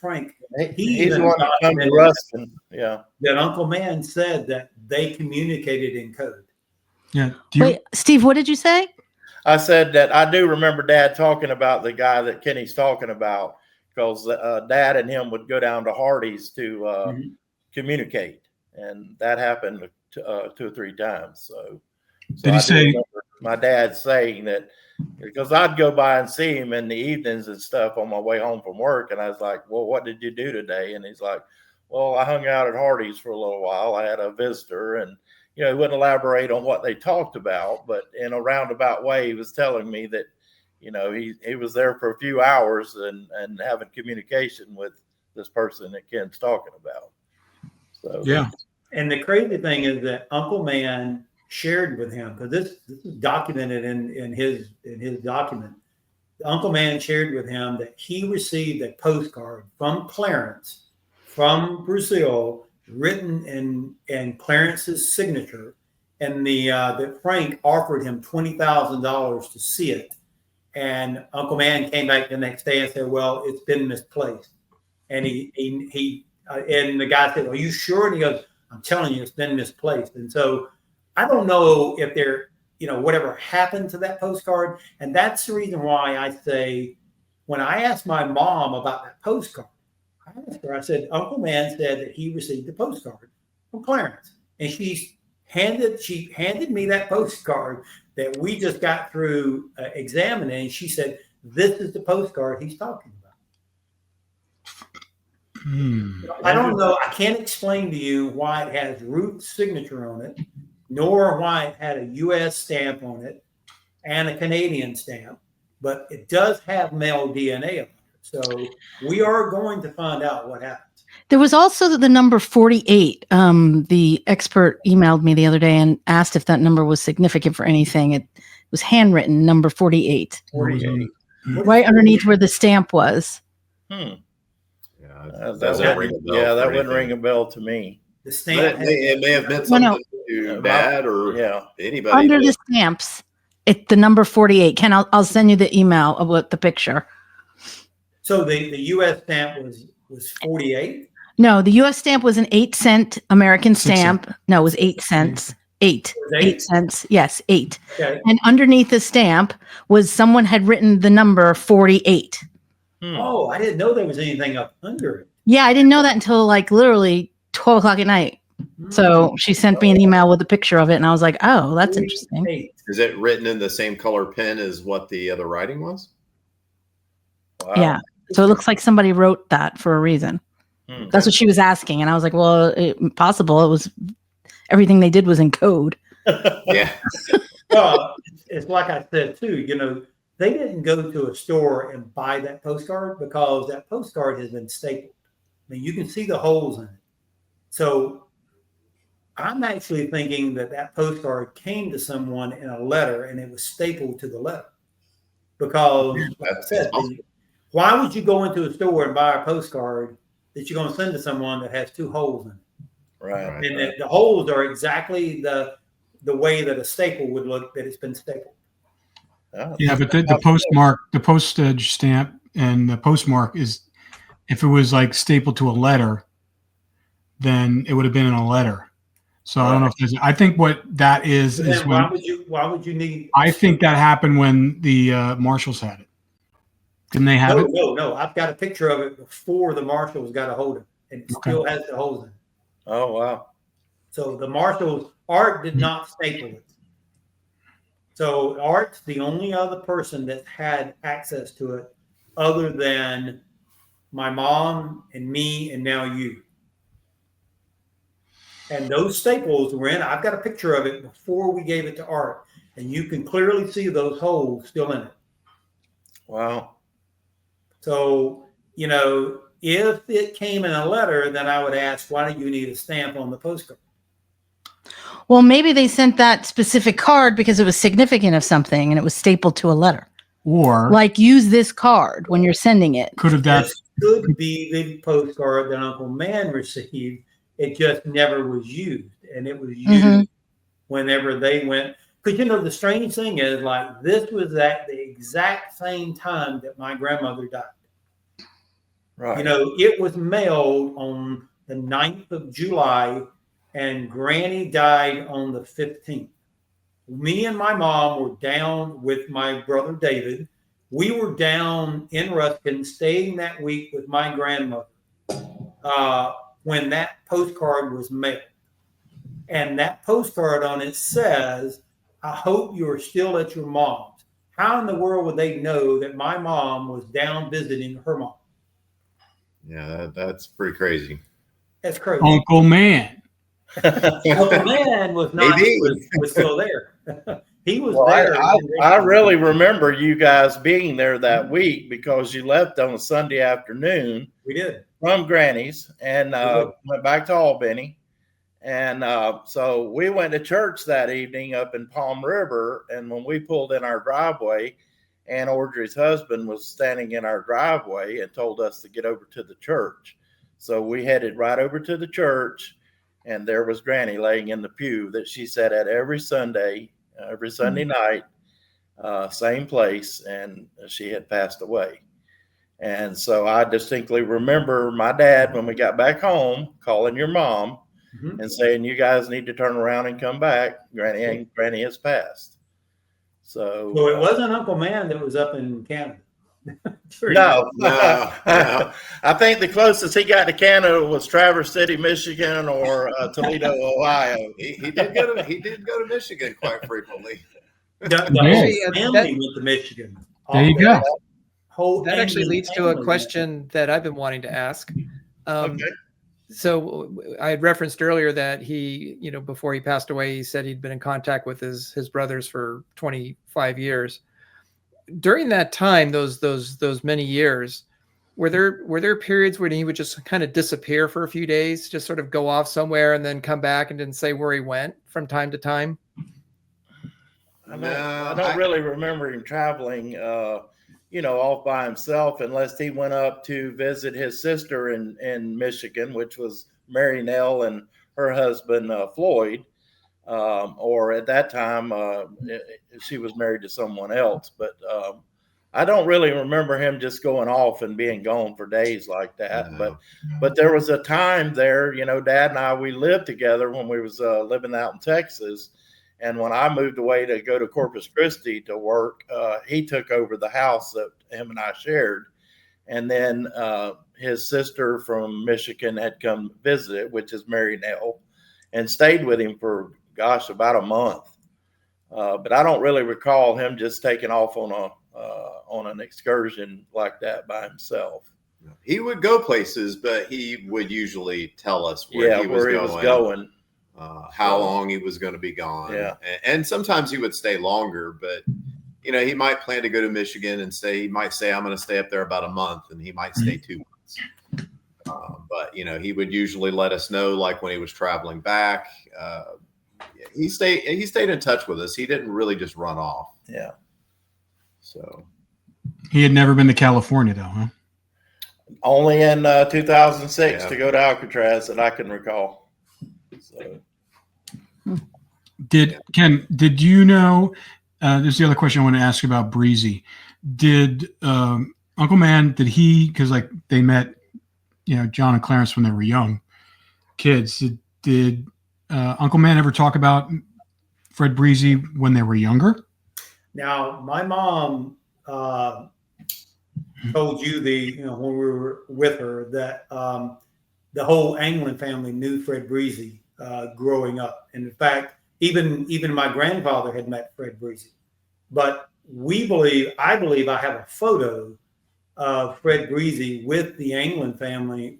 Frank. He's the one that come to us, that Uncle Man said that they communicated in code. Yeah. Wait, Steve, what did you say? I said that I do remember Dad talking about the guy that Kenny's talking about, because Dad and him would go down to Hardy's to communicate, and that happened 2 or 3 times. So did he say? My dad saying that, because I'd go by and see him in the evenings and stuff on my way home from work, and I was like, "Well, what did you do today?" And he's like, "Well, I hung out at Hardy's for a little while. I had a visitor," and he wouldn't elaborate on what they talked about, but in a roundabout way, he was telling me that, he was there for a few hours and having communication with this person that Ken's talking about. So yeah. And the crazy thing is that Uncle Man shared with him, because this is documented in his document. Uncle Man shared with him that he received a postcard from Clarence from Brazil, written in Clarence's signature, and that Frank offered him $20,000 to see it. And Uncle Man came back the next day and said, "Well, it's been misplaced." And and the guy said, "Are you sure?" And he goes, "I'm telling you, it's been misplaced." And so I don't know if whatever happened to that postcard. And that's the reason why I say, when I asked my mom about that postcard, I asked her, I said, Uncle Man said that he received a postcard from Clarence. And she handed me that postcard that we just got through examining. And she said, "This is the postcard he's talking about." I don't know. I can't explain to you why it has Ruth's signature on it, nor why it had a U.S. stamp on it and a Canadian stamp, but it does have male DNA on it. So we are going to find out what happens. There was also the number 48. The expert emailed me the other day and asked if that number was significant for anything. It was handwritten, number 48. 48. Right underneath where the stamp was. Yeah, That wouldn't ring a bell to me. The stamp. It may have meant something to Dad or anybody. Under the stamps, the number 48. Ken, I'll send you the email of the picture. So the U.S. stamp was 48? No, the U.S. stamp was an 8-cent American stamp. No, it was 8 cents. 8 cents. Yes, 8. Okay. And underneath the stamp was someone had written the number 48. Oh, I didn't know there was anything up under it. Yeah, I didn't know that until like literally 12 o'clock at night. So she sent me an email with a picture of it, and I was like, "Oh, that's interesting." Is it written in the same color pen as what the other writing was? Wow. Yeah. So it looks like somebody wrote that for a reason. That's what she was asking, and I was like, "Well, possible. It was everything they did was in code." Yeah. Well, it's like I said too. They didn't go to a store and buy that postcard because that postcard has been stapled. I mean, you can see the holes in it. So I'm actually thinking that postcard came to someone in a letter and it was stapled to the letter. Because, like I said, why would you go into a store and buy a postcard that you're going to send to someone that has 2 holes in it? Right. And the holes are exactly the way that a staple would look, that it's been stapled. Oh. Yeah, but the postmark, the postage stamp, and the postmark is, if it was like stapled to a letter, then it would have been in a letter. So I don't know if there's. I think what that is Why when. would you need? I think that happened when the marshals had it. Didn't they have it? No. I've got a picture of it before the marshals got a hold of it, and it still has the holes in it. Oh, wow. So the marshals, Art did not staple it. So Art's the only other person that had access to it other than my mom and me and now you. And those staples were in. I've got a picture of it before we gave it to Art, and you can clearly see those holes still in it. Wow. So, if it came in a letter, then I would ask, why do you need a stamp on the postcard? Well, maybe they sent that specific card because it was significant of something and it was stapled to a letter. Or like, use this card when you're sending it. Could have that? This could be the postcard that Uncle Man received. It just never was used, and it was used whenever they went. Because the strange thing is, like, this was at the exact same time that my grandmother died. Right. It was mailed on the 9th of July, and Granny died on the 15th. Me and my mom were down with my brother David. We were down in Ruskin, staying that week with my grandmother when that postcard was mailed. And that postcard on it says, "I hope you are still at your mom's." How in the world would they know that my mom was down visiting her mom? Yeah, that's pretty crazy. That's crazy. Uncle Man. Uncle Man was not was still there. He was there. I really remember you guys being there that week because you left on a Sunday afternoon. We did. From Granny's and went back to Albany. And so we went to church that evening up in Palm River. And when we pulled in our driveway, Aunt Audrey's husband was standing in our driveway and told us to get over to the church. So we headed right over to the church, and there was Granny laying in the pew that she sat at every Sunday night, same place, and she had passed away. And so I distinctly remember my dad, when we got back home, calling your mom and saying, "You guys need to turn around and come back. Granny has passed." So it wasn't Uncle Man that was up in Canada. no. No. I think the closest he got to Canada was Traverse City, Michigan, or Toledo, Ohio. He did go to Michigan quite frequently. The Actually, whole family went to Michigan. There you go. That actually leads to a question that I've been wanting to ask. Okay. So I had referenced earlier that he, before he passed away, he said he'd been in contact with his brothers for 25 years. During that time, those many years, were there periods where he would just kind of disappear for a few days, just sort of go off somewhere and then come back and didn't say where he went from time to time? I don't really remember him traveling, off by himself, unless he went up to visit his sister in Michigan, which was Mary Nell and her husband, Floyd. Or at that time, she was married to someone else. But I don't really remember him just going off and being gone for days like that. No. But there was a time there, Dad and I, we lived together when we was living out in Texas. And when I moved away to go to Corpus Christi to work, he took over the house that him and I shared. And then his sister from Michigan had come visit, which is Mary Nell, and stayed with him for, about a month. But I don't really recall him just taking off on an excursion like that by himself. He would go places, but he would usually tell us where he was going. How long he was going to be gone. Yeah. And sometimes he would stay longer, but he might plan to go to Michigan and he might say, I'm going to stay up there about a month, and he might stay 2 months. But he would usually let us know, like when he was traveling back. He stayed in touch with us. He didn't really just run off. Yeah. So he had never been to California though, huh? Only in 2006 to go to Alcatraz that I can recall. So. Did you know, this is the other question I want to ask about Breezy. Did Uncle Man, because like they met, John and Clarence when they were young kids, did Uncle Man ever talk about Fred Breezy when they were younger? Now, my mom told you when we were with her that the whole Anglin family knew Fred Breezy growing up. And in fact, even my grandfather had met Fred Breezy. But I believe I have a photo of Fred Breezy with the Anglin family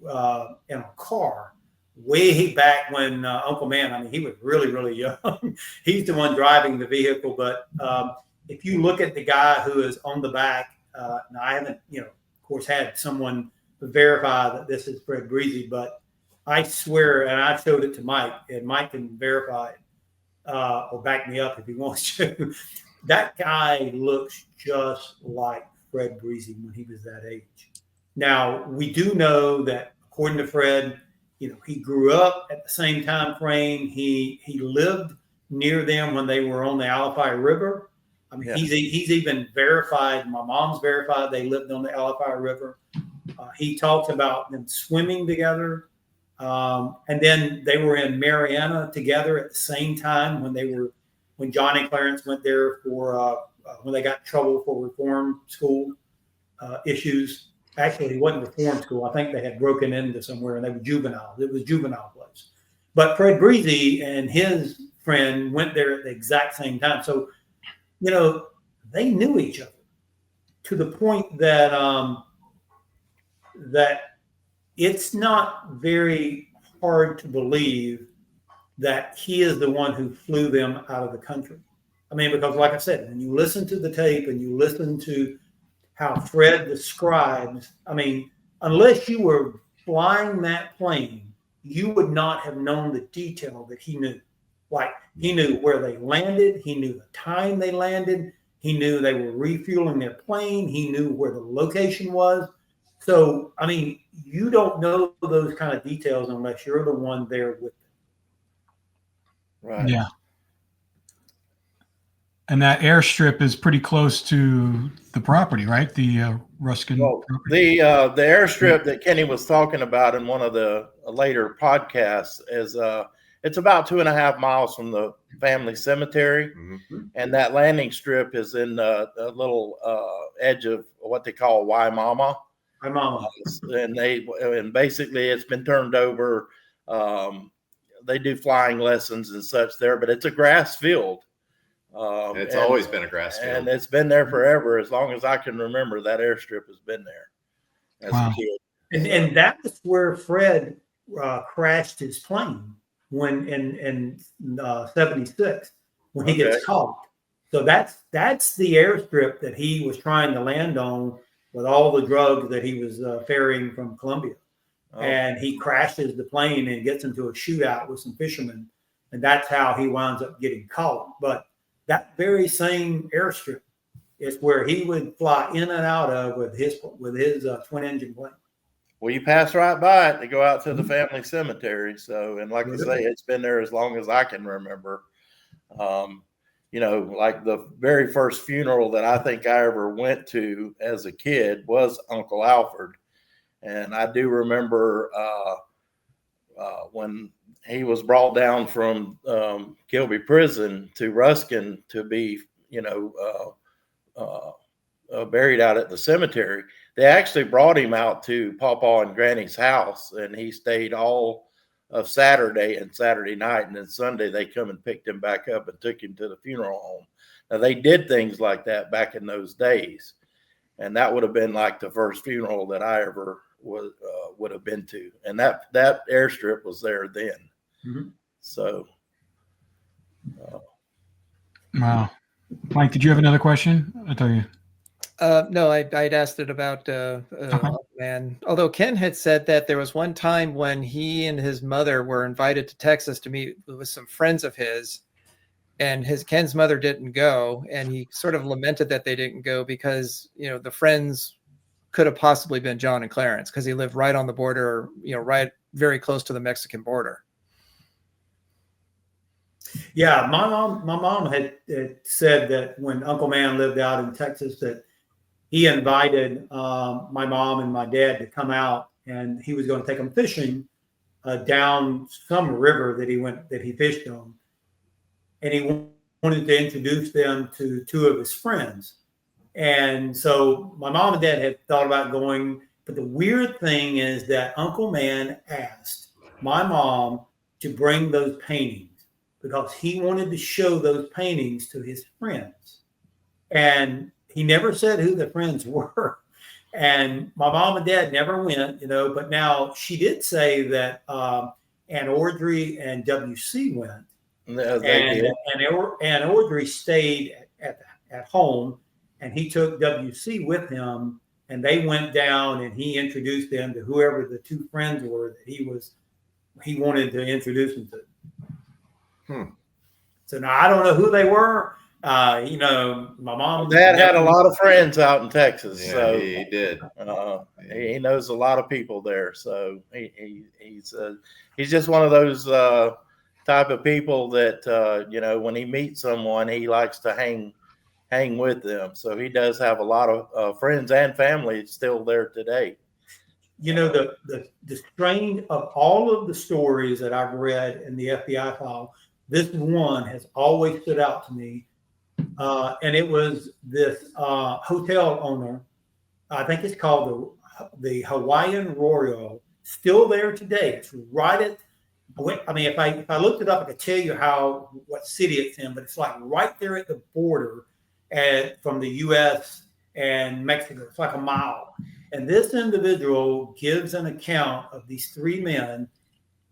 in a car way back when Uncle Man, he was really, really young. He's the one driving the vehicle. But if you look at the guy who is on the back, now I haven't, of course, had someone verify that this is Fred Breezy, but I swear, and I showed it to Mike, and Mike can verify it or back me up if he wants to. That guy looks just like Fred Breezy when he was that age. Now, we do know that according to Fred, he grew up at the same time frame. He lived near them when they were on the Alafai River. He's even verified. My mom's verified they lived on the Alafai River. He talks about them swimming together. And then they were in Mariana together at the same time when John and Clarence went there for when they got in trouble for reform school issues. Actually, it wasn't reform school. I think they had broken into somewhere and they were juveniles. It was juvenile place. But Fred Breezy and his friend went there at the exact same time. So, they knew each other to the point that that it's not very hard to believe that he is the one who flew them out of the country. Because like I said, when you listen to the tape and you listen to how Fred describes, unless you were flying that plane, you would not have known the detail that he knew. Like he knew where they landed. He knew the time they landed. He knew they were refueling their plane. He knew where the location was. So, you don't know those kind of details unless you're the one there with them. Right. Yeah. And that airstrip is pretty close to the property, right? The Ruskin Well, property. the airstrip that Kenny was talking about in one of the later podcasts is it's about 2.5 miles from the family cemetery, and that landing strip is in a little edge of what they call Waimama. My mama. And basically it's been turned over. They do flying lessons and such there, but it's a grass field. It's always been a grass field. And it's been there forever. As long as I can remember, that airstrip has been there as a kid. And that was where Fred crashed his plane when in 76 when he gets caught. So that's the airstrip that he was trying to land on with all the drugs that he was ferrying from Colombia. And he crashes the plane and gets into a shootout with some fishermen. And that's how he winds up getting caught. But that very same airstrip is where he would fly in and out of with his twin engine plane. Well, you pass right by it to go out to the family cemetery. So, and like I say, it's been there as long as I can remember. Like the very first funeral that I think I ever went to as a kid was Uncle Alfred. And I do remember when he was brought down from Kilby Prison to Ruskin to be, buried out at the cemetery. They actually brought him out to Pawpaw and Granny's house, and he stayed all of Saturday and Saturday night. And then Sunday they come and picked him back up and took him to the funeral home. Now they did things like that back in those days. And that would have been like the first funeral that I ever would have been to. And that airstrip was there then. Mm-hmm. So. Wow. Mike, did you have another question? I tell you. No, I'd asked it about man. Although Ken had said that there was one time when he and his mother were invited to Texas to meet with some friends of his, and Ken's mother didn't go, and he sort of lamented that they didn't go because the friends could have possibly been John and Clarence because he lived right on the border, right very close to the Mexican border. Yeah, my mom had said that when Uncle Man lived out in Texas that he invited my mom and my dad to come out, and he was going to take them fishing down some river that he fished on, and he wanted to introduce them to two of his friends. And so my mom and dad had thought about going, but the weird thing is that Uncle Man asked my mom to bring those paintings because he wanted to show those paintings to his friends. And he never said who the friends were. And my mom and dad never went, but now she did say that Aunt Audrey and WC went. And Audrey stayed at home, and he took WC with him, and they went down and he introduced them to whoever the two friends were that he wanted to introduce them to. So now I don't know who they were. My mom. Dad had a lot of friends out in Texas. Yeah, so he did. He knows a lot of people there. So he's just one of those type of people that when he meets someone, he likes to hang with them. So he does have a lot of friends and family still there today. The strain of all of the stories that I've read in the FBI file, this one has always stood out to me. And it was this hotel owner, I think it's called the Hawaiian Royal, still there today. It's right at, if I looked it up, I could tell you what city it's in, but it's like right there at the border from the U.S. and Mexico. It's like a mile. And this individual gives an account of these three men.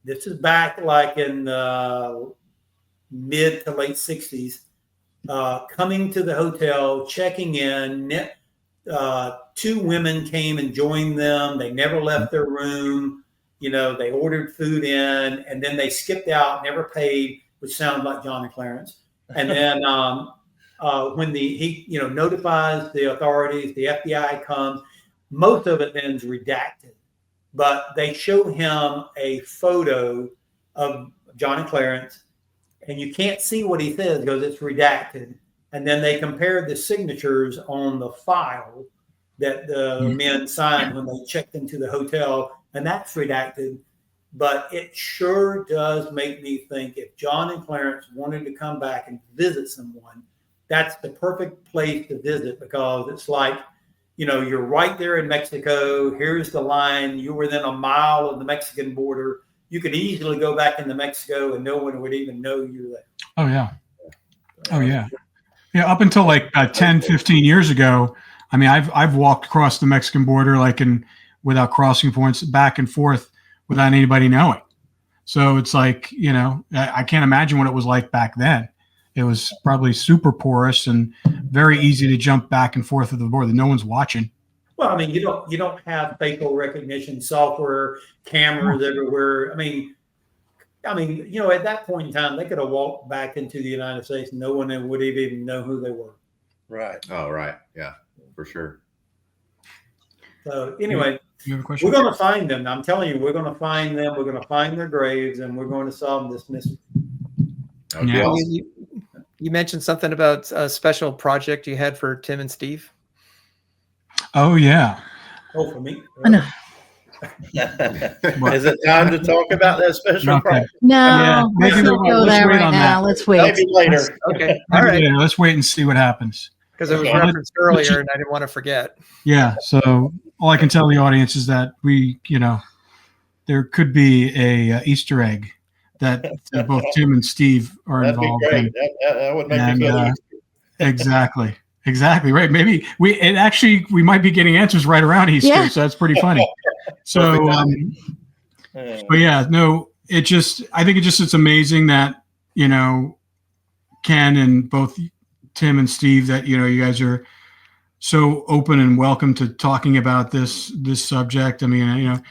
This is back like in mid to late 60s, coming to the hotel, checking in. Two women came and joined them. They never left their room. They ordered food in, and then they skipped out, never paid, which sounds like John and Clarence. And then when he notifies the authorities, the FBI comes. Most of it then is redacted, but they show him a photo of John and Clarence, and you can't see what he says because it's redacted. And then they compared the signatures on the file that the men signed when they checked into the hotel, and that's redacted. But it sure does make me think if John and Clarence wanted to come back and visit someone, that's the perfect place to visit, because it's like, you're right there in Mexico. Here's the line. You were within a mile of the Mexican border. You could easily go back into Mexico and no one would even know you're there. Oh, yeah. Oh, yeah. Yeah, up until like 10, 15 years ago, I mean, I've walked across the Mexican border without crossing points, back and forth without anybody knowing. So it's like, I can't imagine what it was like back then. It was probably super porous and very easy to jump back and forth of the border. No one's watching. Well, I mean, you don't have facial recognition software, cameras everywhere. I mean, at that point in time, they could have walked back into the United States and no one would even know who they were. Right. Oh, right. Yeah, for sure. So anyway, You have a question? we're going to find them. I'm telling you, we're going to find them. We're going to find their graves, and we're going to solve this mystery. That would be Yeah. awesome. You mentioned something about a special project you had for Tim and Steve. Oh, yeah. Oh, for me? I know. Is it time to talk about that special Okay. project? No, Yeah, let's maybe not we'll- go let's there wait right on now. that. Let's wait. Maybe later. Okay. All right. Yeah, let's wait and see what happens. Because it was Okay. referenced earlier and I didn't want to forget. Yeah. So all I can tell the audience is that there could be a Easter egg that both Tim and Steve are That'd be involved great. in. That would make And, me feel Exactly. Right. Maybe we might be getting answers right around Easter. Yeah. So that's pretty funny. So, but yeah, no, I think it's amazing that, Ken and both Tim and Steve, that, you guys are so open and welcome to talking about this subject. I mean,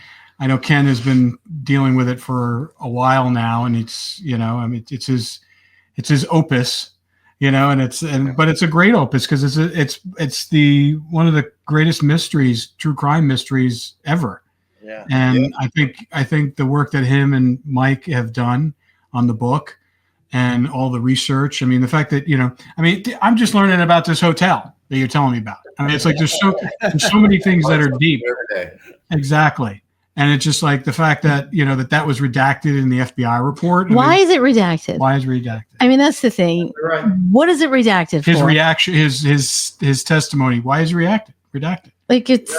I know Ken has been dealing with it for a while now, and it's, it's his opus, but it's a great opus because it's one of the greatest mysteries, true crime mysteries ever. Yeah. And I think the work that him and Mike have done on the book and all the research, I mean, the fact that, I'm just learning about this hotel that you're telling me about. I mean, it's like there's so many things that are deep. Every day. Exactly. And it's just like the fact that, that was redacted in the FBI report. Why is it redacted? Why is it redacted? I mean, that's the thing. Right. What is it redacted His for? reaction, his testimony. Why is it redacted? Like there's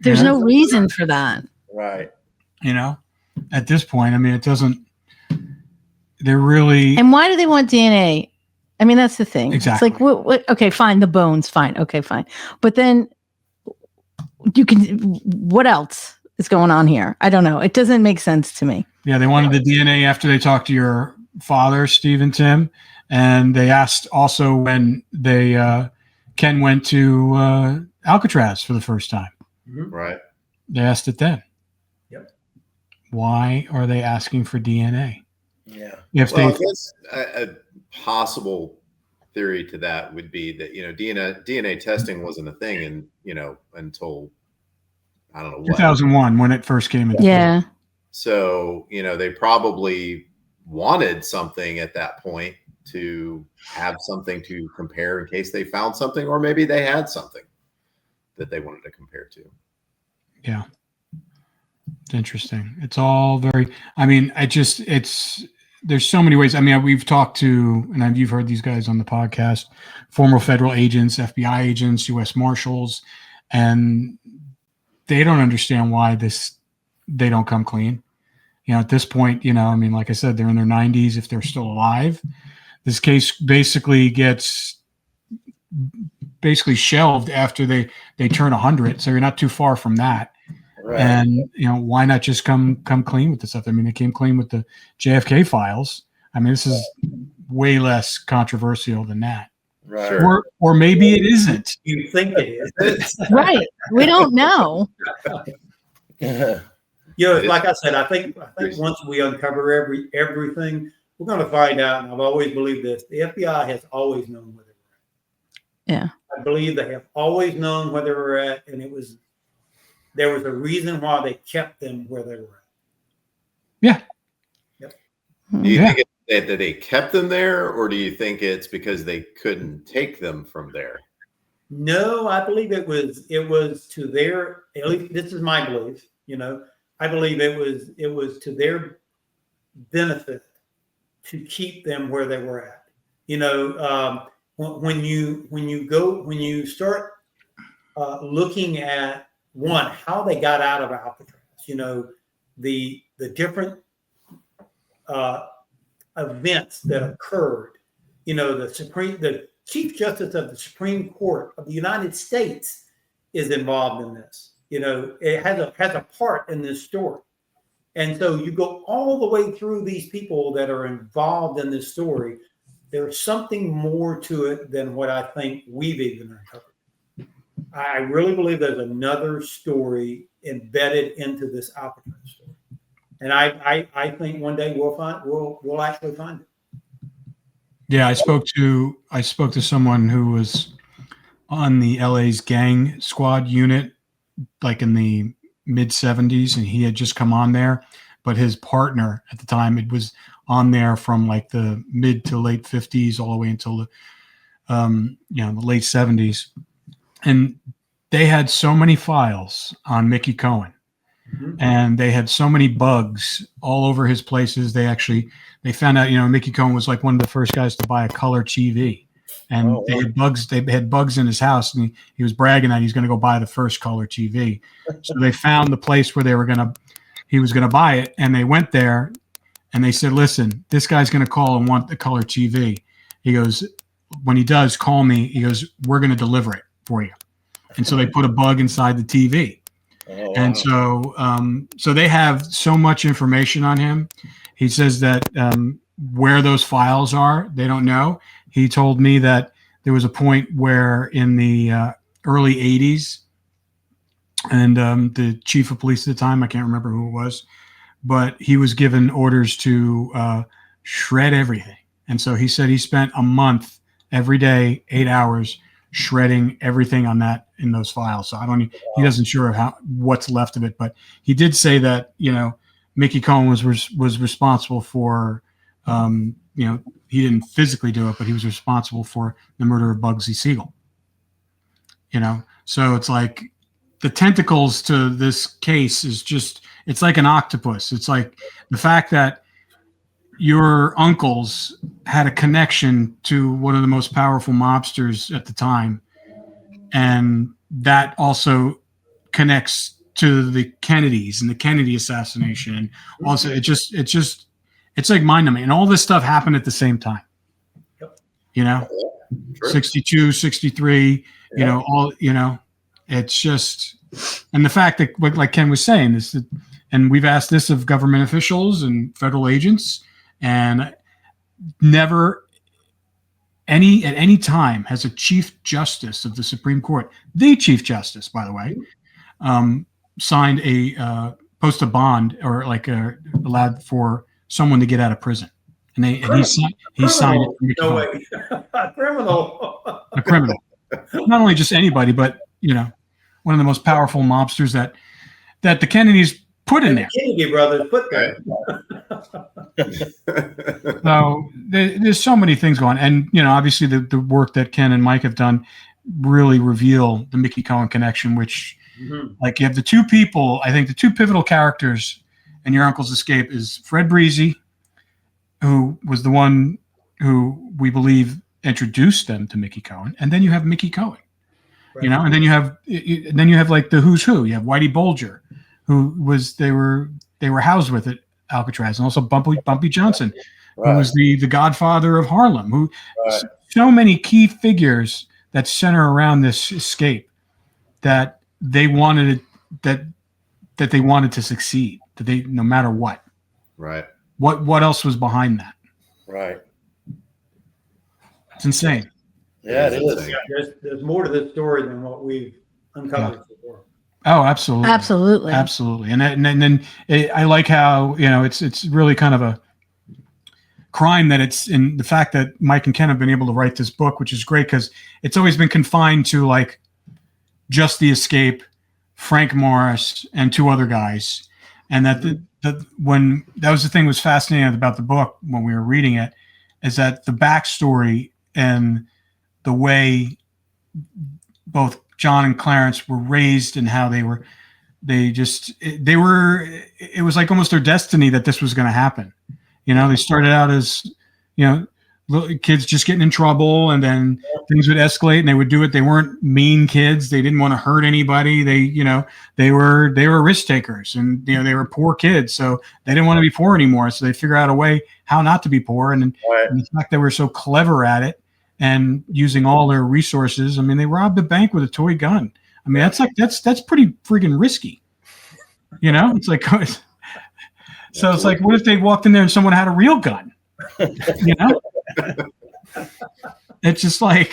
Yeah. no reason for that. Right. At this point, I mean, it doesn't, they're really. And why do they want DNA? I mean, that's the thing. Exactly. It's like, what? Okay, fine. The bones, fine. Okay, fine. But then what else is going on here? I don't know. It doesn't make sense to me. Yeah, they wanted the DNA after they talked to your father, Steve and Tim. And they asked also when Ken went to Alcatraz for the first time. Right. They asked it then. Yep. Why are they asking for DNA? Yeah. If Well, they I guess a possible theory to that would be that, DNA testing wasn't a thing until I don't know what. 2001 when it first came into Yeah. So, they probably wanted something at that point to have something to compare in case they found something, or maybe they had something that they wanted to compare to. Yeah. It's interesting. It's all very, I mean, there's so many ways. I mean, we've talked to, and you've heard these guys on the podcast, former federal agents, FBI agents, U.S. Marshals, and they don't understand why they don't come clean. At this point, I mean, like I said, they're in their 90s. If they're still alive, this case basically gets shelved after they turn 100. So you're not too far from that. Right. And why not just come clean with this stuff? I mean, they came clean with the JFK files. I mean, this is way less controversial than that. Right. Sure. Or maybe it isn't. You think it is. Right. We don't know. Like I said, I think once we uncover everything, we're going to find out. And I've always believed this: the FBI has always known where they were at. Yeah. I believe they have always known where they were at, and there was a reason why they kept them where they were at. Yeah. Yep. Do you think that they kept them there, or do you think it's because they couldn't take them from there? No, I believe it was to their, at least this is my belief, I believe it was to their benefit to keep them where they were at. When you start looking at how they got out of Alcatraz, the different events that occurred, the Chief Justice of the Supreme Court of the United States is involved in this. It has a part in this story. And so you go all the way through these people that are involved in this story. There's something more to it than what I think we've even uncovered. I really believe there's another story embedded into this Alcatraz story. And I think one day we'll actually find it. Yeah, I spoke to someone who was on the LA's gang squad unit, like in the mid 70s, and he had just come on there, but his partner at the time, it was on there from like the mid to late 50s all the way until the late 70s, and they had so many files on Mickey Cohen. Mm-hmm. And they had so many bugs all over his places. They found out, Mickey Cohen was like one of the first guys to buy a color TV, and they had bugs. They had bugs in his house, and he was bragging that he's going to go buy the first color TV. So they found the place where he was going to buy it, and they went there, and they said, "Listen, this guy's going to call and want the color TV." He goes, "When he does, call me." He goes, "We're going to deliver it for you." And so they put a bug inside the TV. Oh, and wow. So they have so much information on him. He says that where those files are, they don't know. He told me that there was a point where in the early 80s, and the chief of police at the time, I can't remember who it was, but he was given orders to shred everything. And so he said he spent a month every day, 8 hours, shredding everything in those files. So he doesn't sure of what's left of it, but he did say that, Mickey Cohen was responsible for, he didn't physically do it, but he was responsible for the murder of Bugsy Siegel. So it's like the tentacles to this case is just, it's like an octopus. It's like the fact that your uncles had a connection to one of the most powerful mobsters at the time, and that also connects to the Kennedys and the Kennedy assassination. And also it's like mind numbing. And all this stuff happened at the same time. Yep. 62, 63, it's just, and the fact that, like Ken was saying, is that, and we've asked this of government officials and federal agents, and never at any time has a chief justice of the Supreme Court, the chief justice, by the way, signed a post a bond or allowed for someone to get out of prison, and he signed it. No way, a criminal. A criminal, not only just anybody, but one of the most powerful mobsters that the Kennedys put in there. Kennedy brothers put there. So there's so many things going on. And, obviously the work that Ken and Mike have done really reveal the Mickey Cohen connection, which like you have the two people, I think the two pivotal characters in Your Uncle's Escape is Fred Breezy, who was the one who we believe introduced them to Mickey Cohen. And then you have Mickey Cohen, right. And then you have like the who's who. You have Whitey Bulger, who was, they were housed with at Alcatraz, and also Bumpy Johnson, right, who was the godfather of Harlem, who right. So many key figures that center around this escape that they wanted that they wanted to succeed, that they, no matter what. Right. What else was behind that? Right. It's insane. Yeah, it is. Yeah, there's more to this story than what we've uncovered before. Oh, absolutely. And then I like how, it's really kind of a crime that it's in the fact that Mike and Ken have been able to write this book, which is great because it's always been confined to like just the escape, Frank Morris, and two other guys. And that when that was the thing was fascinating about the book when we were reading it, is that the backstory and the way both John and Clarence were raised and how it was like almost their destiny that this was going to happen. They started out as, little kids just getting in trouble, and then things would escalate and they would do it. They weren't mean kids. They didn't want to hurt anybody. They were risk takers, and, they were poor kids. So they didn't want to be poor anymore. So they figured out a way how not to be poor. And the fact they were so clever at it and using all their resources. I mean, they robbed the bank with a toy gun. I mean, that's pretty freaking risky. It's like, so it's like, what if they walked in there and someone had a real gun? It's just like,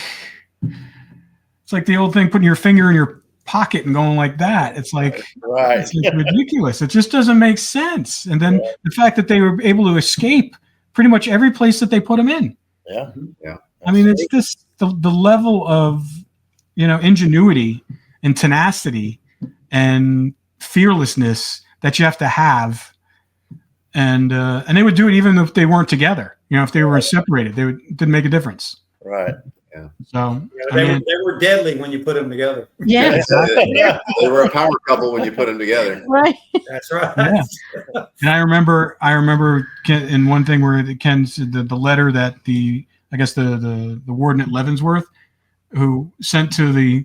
it's like the old thing, putting your finger in your pocket and going like that. It's like, it's like ridiculous. It just doesn't make sense. And then the fact that they were able to escape pretty much every place that they put them in. Yeah. I mean, it's just the level of, ingenuity and tenacity and fearlessness that you have to have. And they would do it even if they weren't together. If they were separated, it didn't make a difference. Right. Yeah. So they were deadly when you put them together. Yeah. They were a power couple when you put them together. Right. That's right. Yeah. And I remember Ken, in one thing where Ken said the letter that the warden at Leavenworth, who sent to the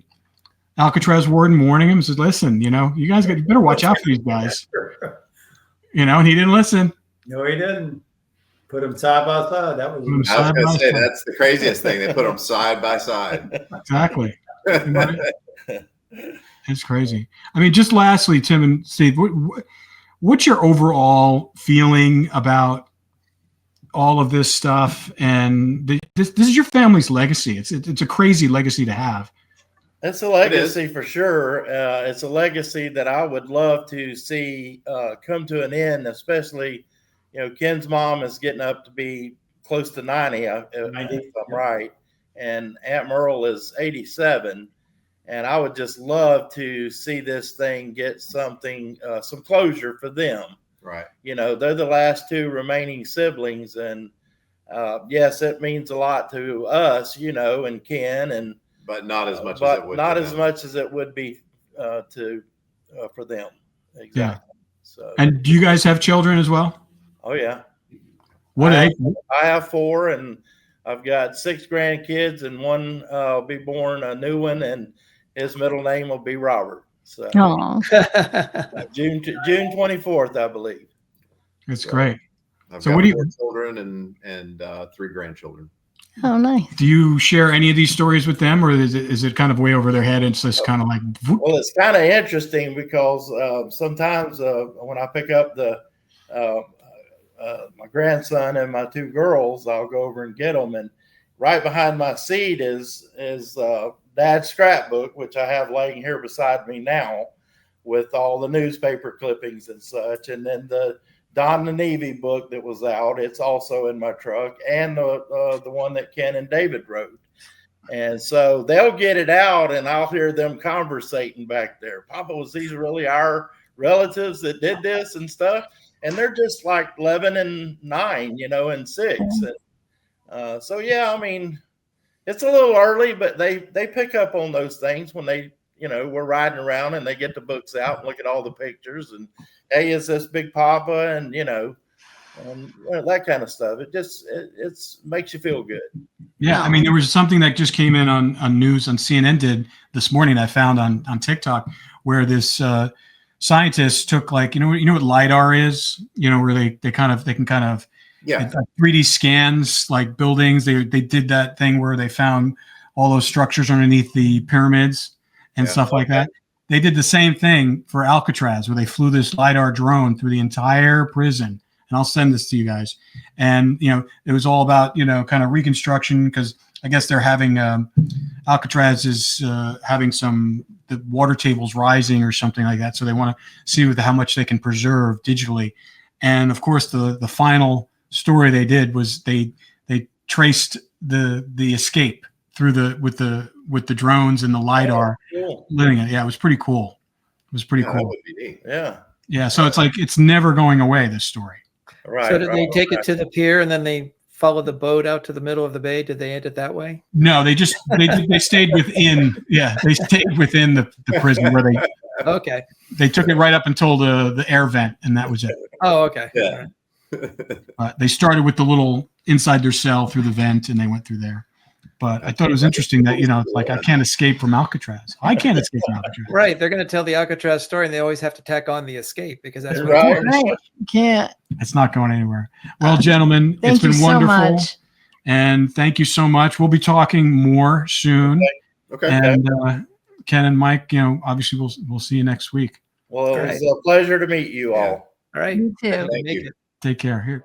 Alcatraz warden warning him, says, "Listen, you guys you better watch out for these guys." And he didn't listen. No, he didn't. Put them side by side. That was. I was going to say that's the craziest thing. They put them side by side. Exactly. It's crazy. I mean, just lastly, Tim and Steve, what's your overall feeling about all of this stuff? And this is your family's legacy. It's a crazy legacy to have. It's a legacy for sure. It's a legacy that I would love to see come to an end, especially, Ken's mom is getting up to be close to 90, if I'm right. And Aunt Merle is 87. And I would just love to see this thing get some closure for them. Right. They're the last two remaining siblings. And yes, it means a lot to us, and Ken, but not as much as it would be for them. Exactly. Yeah. So. And do you guys have children as well? Oh yeah. What age? I have 4, and I've got 6 grandkids, and one will be born, a new one, and his middle name will be Robert. So June 24th, I believe. That's great. I've so got what do you 4 children and 3 grandchildren. Oh, nice. Do you share any of these stories with them, or is it kind of way over their head? It's just kind of like. Well, it's kind of interesting because sometimes when I pick up my grandson and my 2 girls, I'll go over and get them. And right behind my seat is Dad's scrapbook, which I have laying here beside me now, with all the newspaper clippings and such. And then the Don the Navy book that was out, it's also in my truck, and the one that Ken and David wrote. And so they'll get it out, and I'll hear them conversating back there. Papa, was these really our relatives that did this and stuff? And they're just like 11 and 9, and 6. And, so, yeah, I mean, it's a little early, but they pick up on those things when they, we're riding around and they get the books out and look at all the pictures and, hey, is this Big Papa? And, that kind of stuff. It makes you feel good. Yeah. I mean, there was something that just came in on news on CNN did this morning I found on TikTok, where this scientist took, like, you know what LiDAR is, where they can 3D scans like buildings. They did that thing where they found all those structures underneath the pyramids and stuff like that. They did the same thing for Alcatraz, where they flew this LiDAR drone through the entire prison. And I'll send this to you guys. And, it was all about, kind of reconstruction, because I guess they're having Alcatraz is having the water tables rising or something like that. So they want to see how much they can preserve digitally. And of course, the final story they did was they traced the escape through with the drones and the LiDAR. Cool. Living it. Yeah, it was pretty cool. It was pretty cool. That would be neat. Yeah. Yeah, so it's like it's never going away, this story. Right. So did they right, take right. it to the pier and then they followed the boat out to the middle of the bay? Did they end it that way? No, they stayed within. Yeah, they stayed within the prison where Okay. they took it right up until the air vent, and that was it. Oh, okay. Yeah. They started with the little inside their cell through the vent, and they went through there. But I thought it was interesting that, it's like I can't escape from Alcatraz. I can't escape from Alcatraz. Right. They're going to tell the Alcatraz story, and they always have to tack on the escape because that's what Right. it is. Right. Can't. It's not going anywhere. Well, gentlemen, Thank it's been you so wonderful. much. And thank you so much. We'll be talking more soon. Okay. And Ken and Mike, obviously we'll see you next week. Well, it All was a pleasure to meet you all. All right. You too. Thank Make you. it. Take care. Here.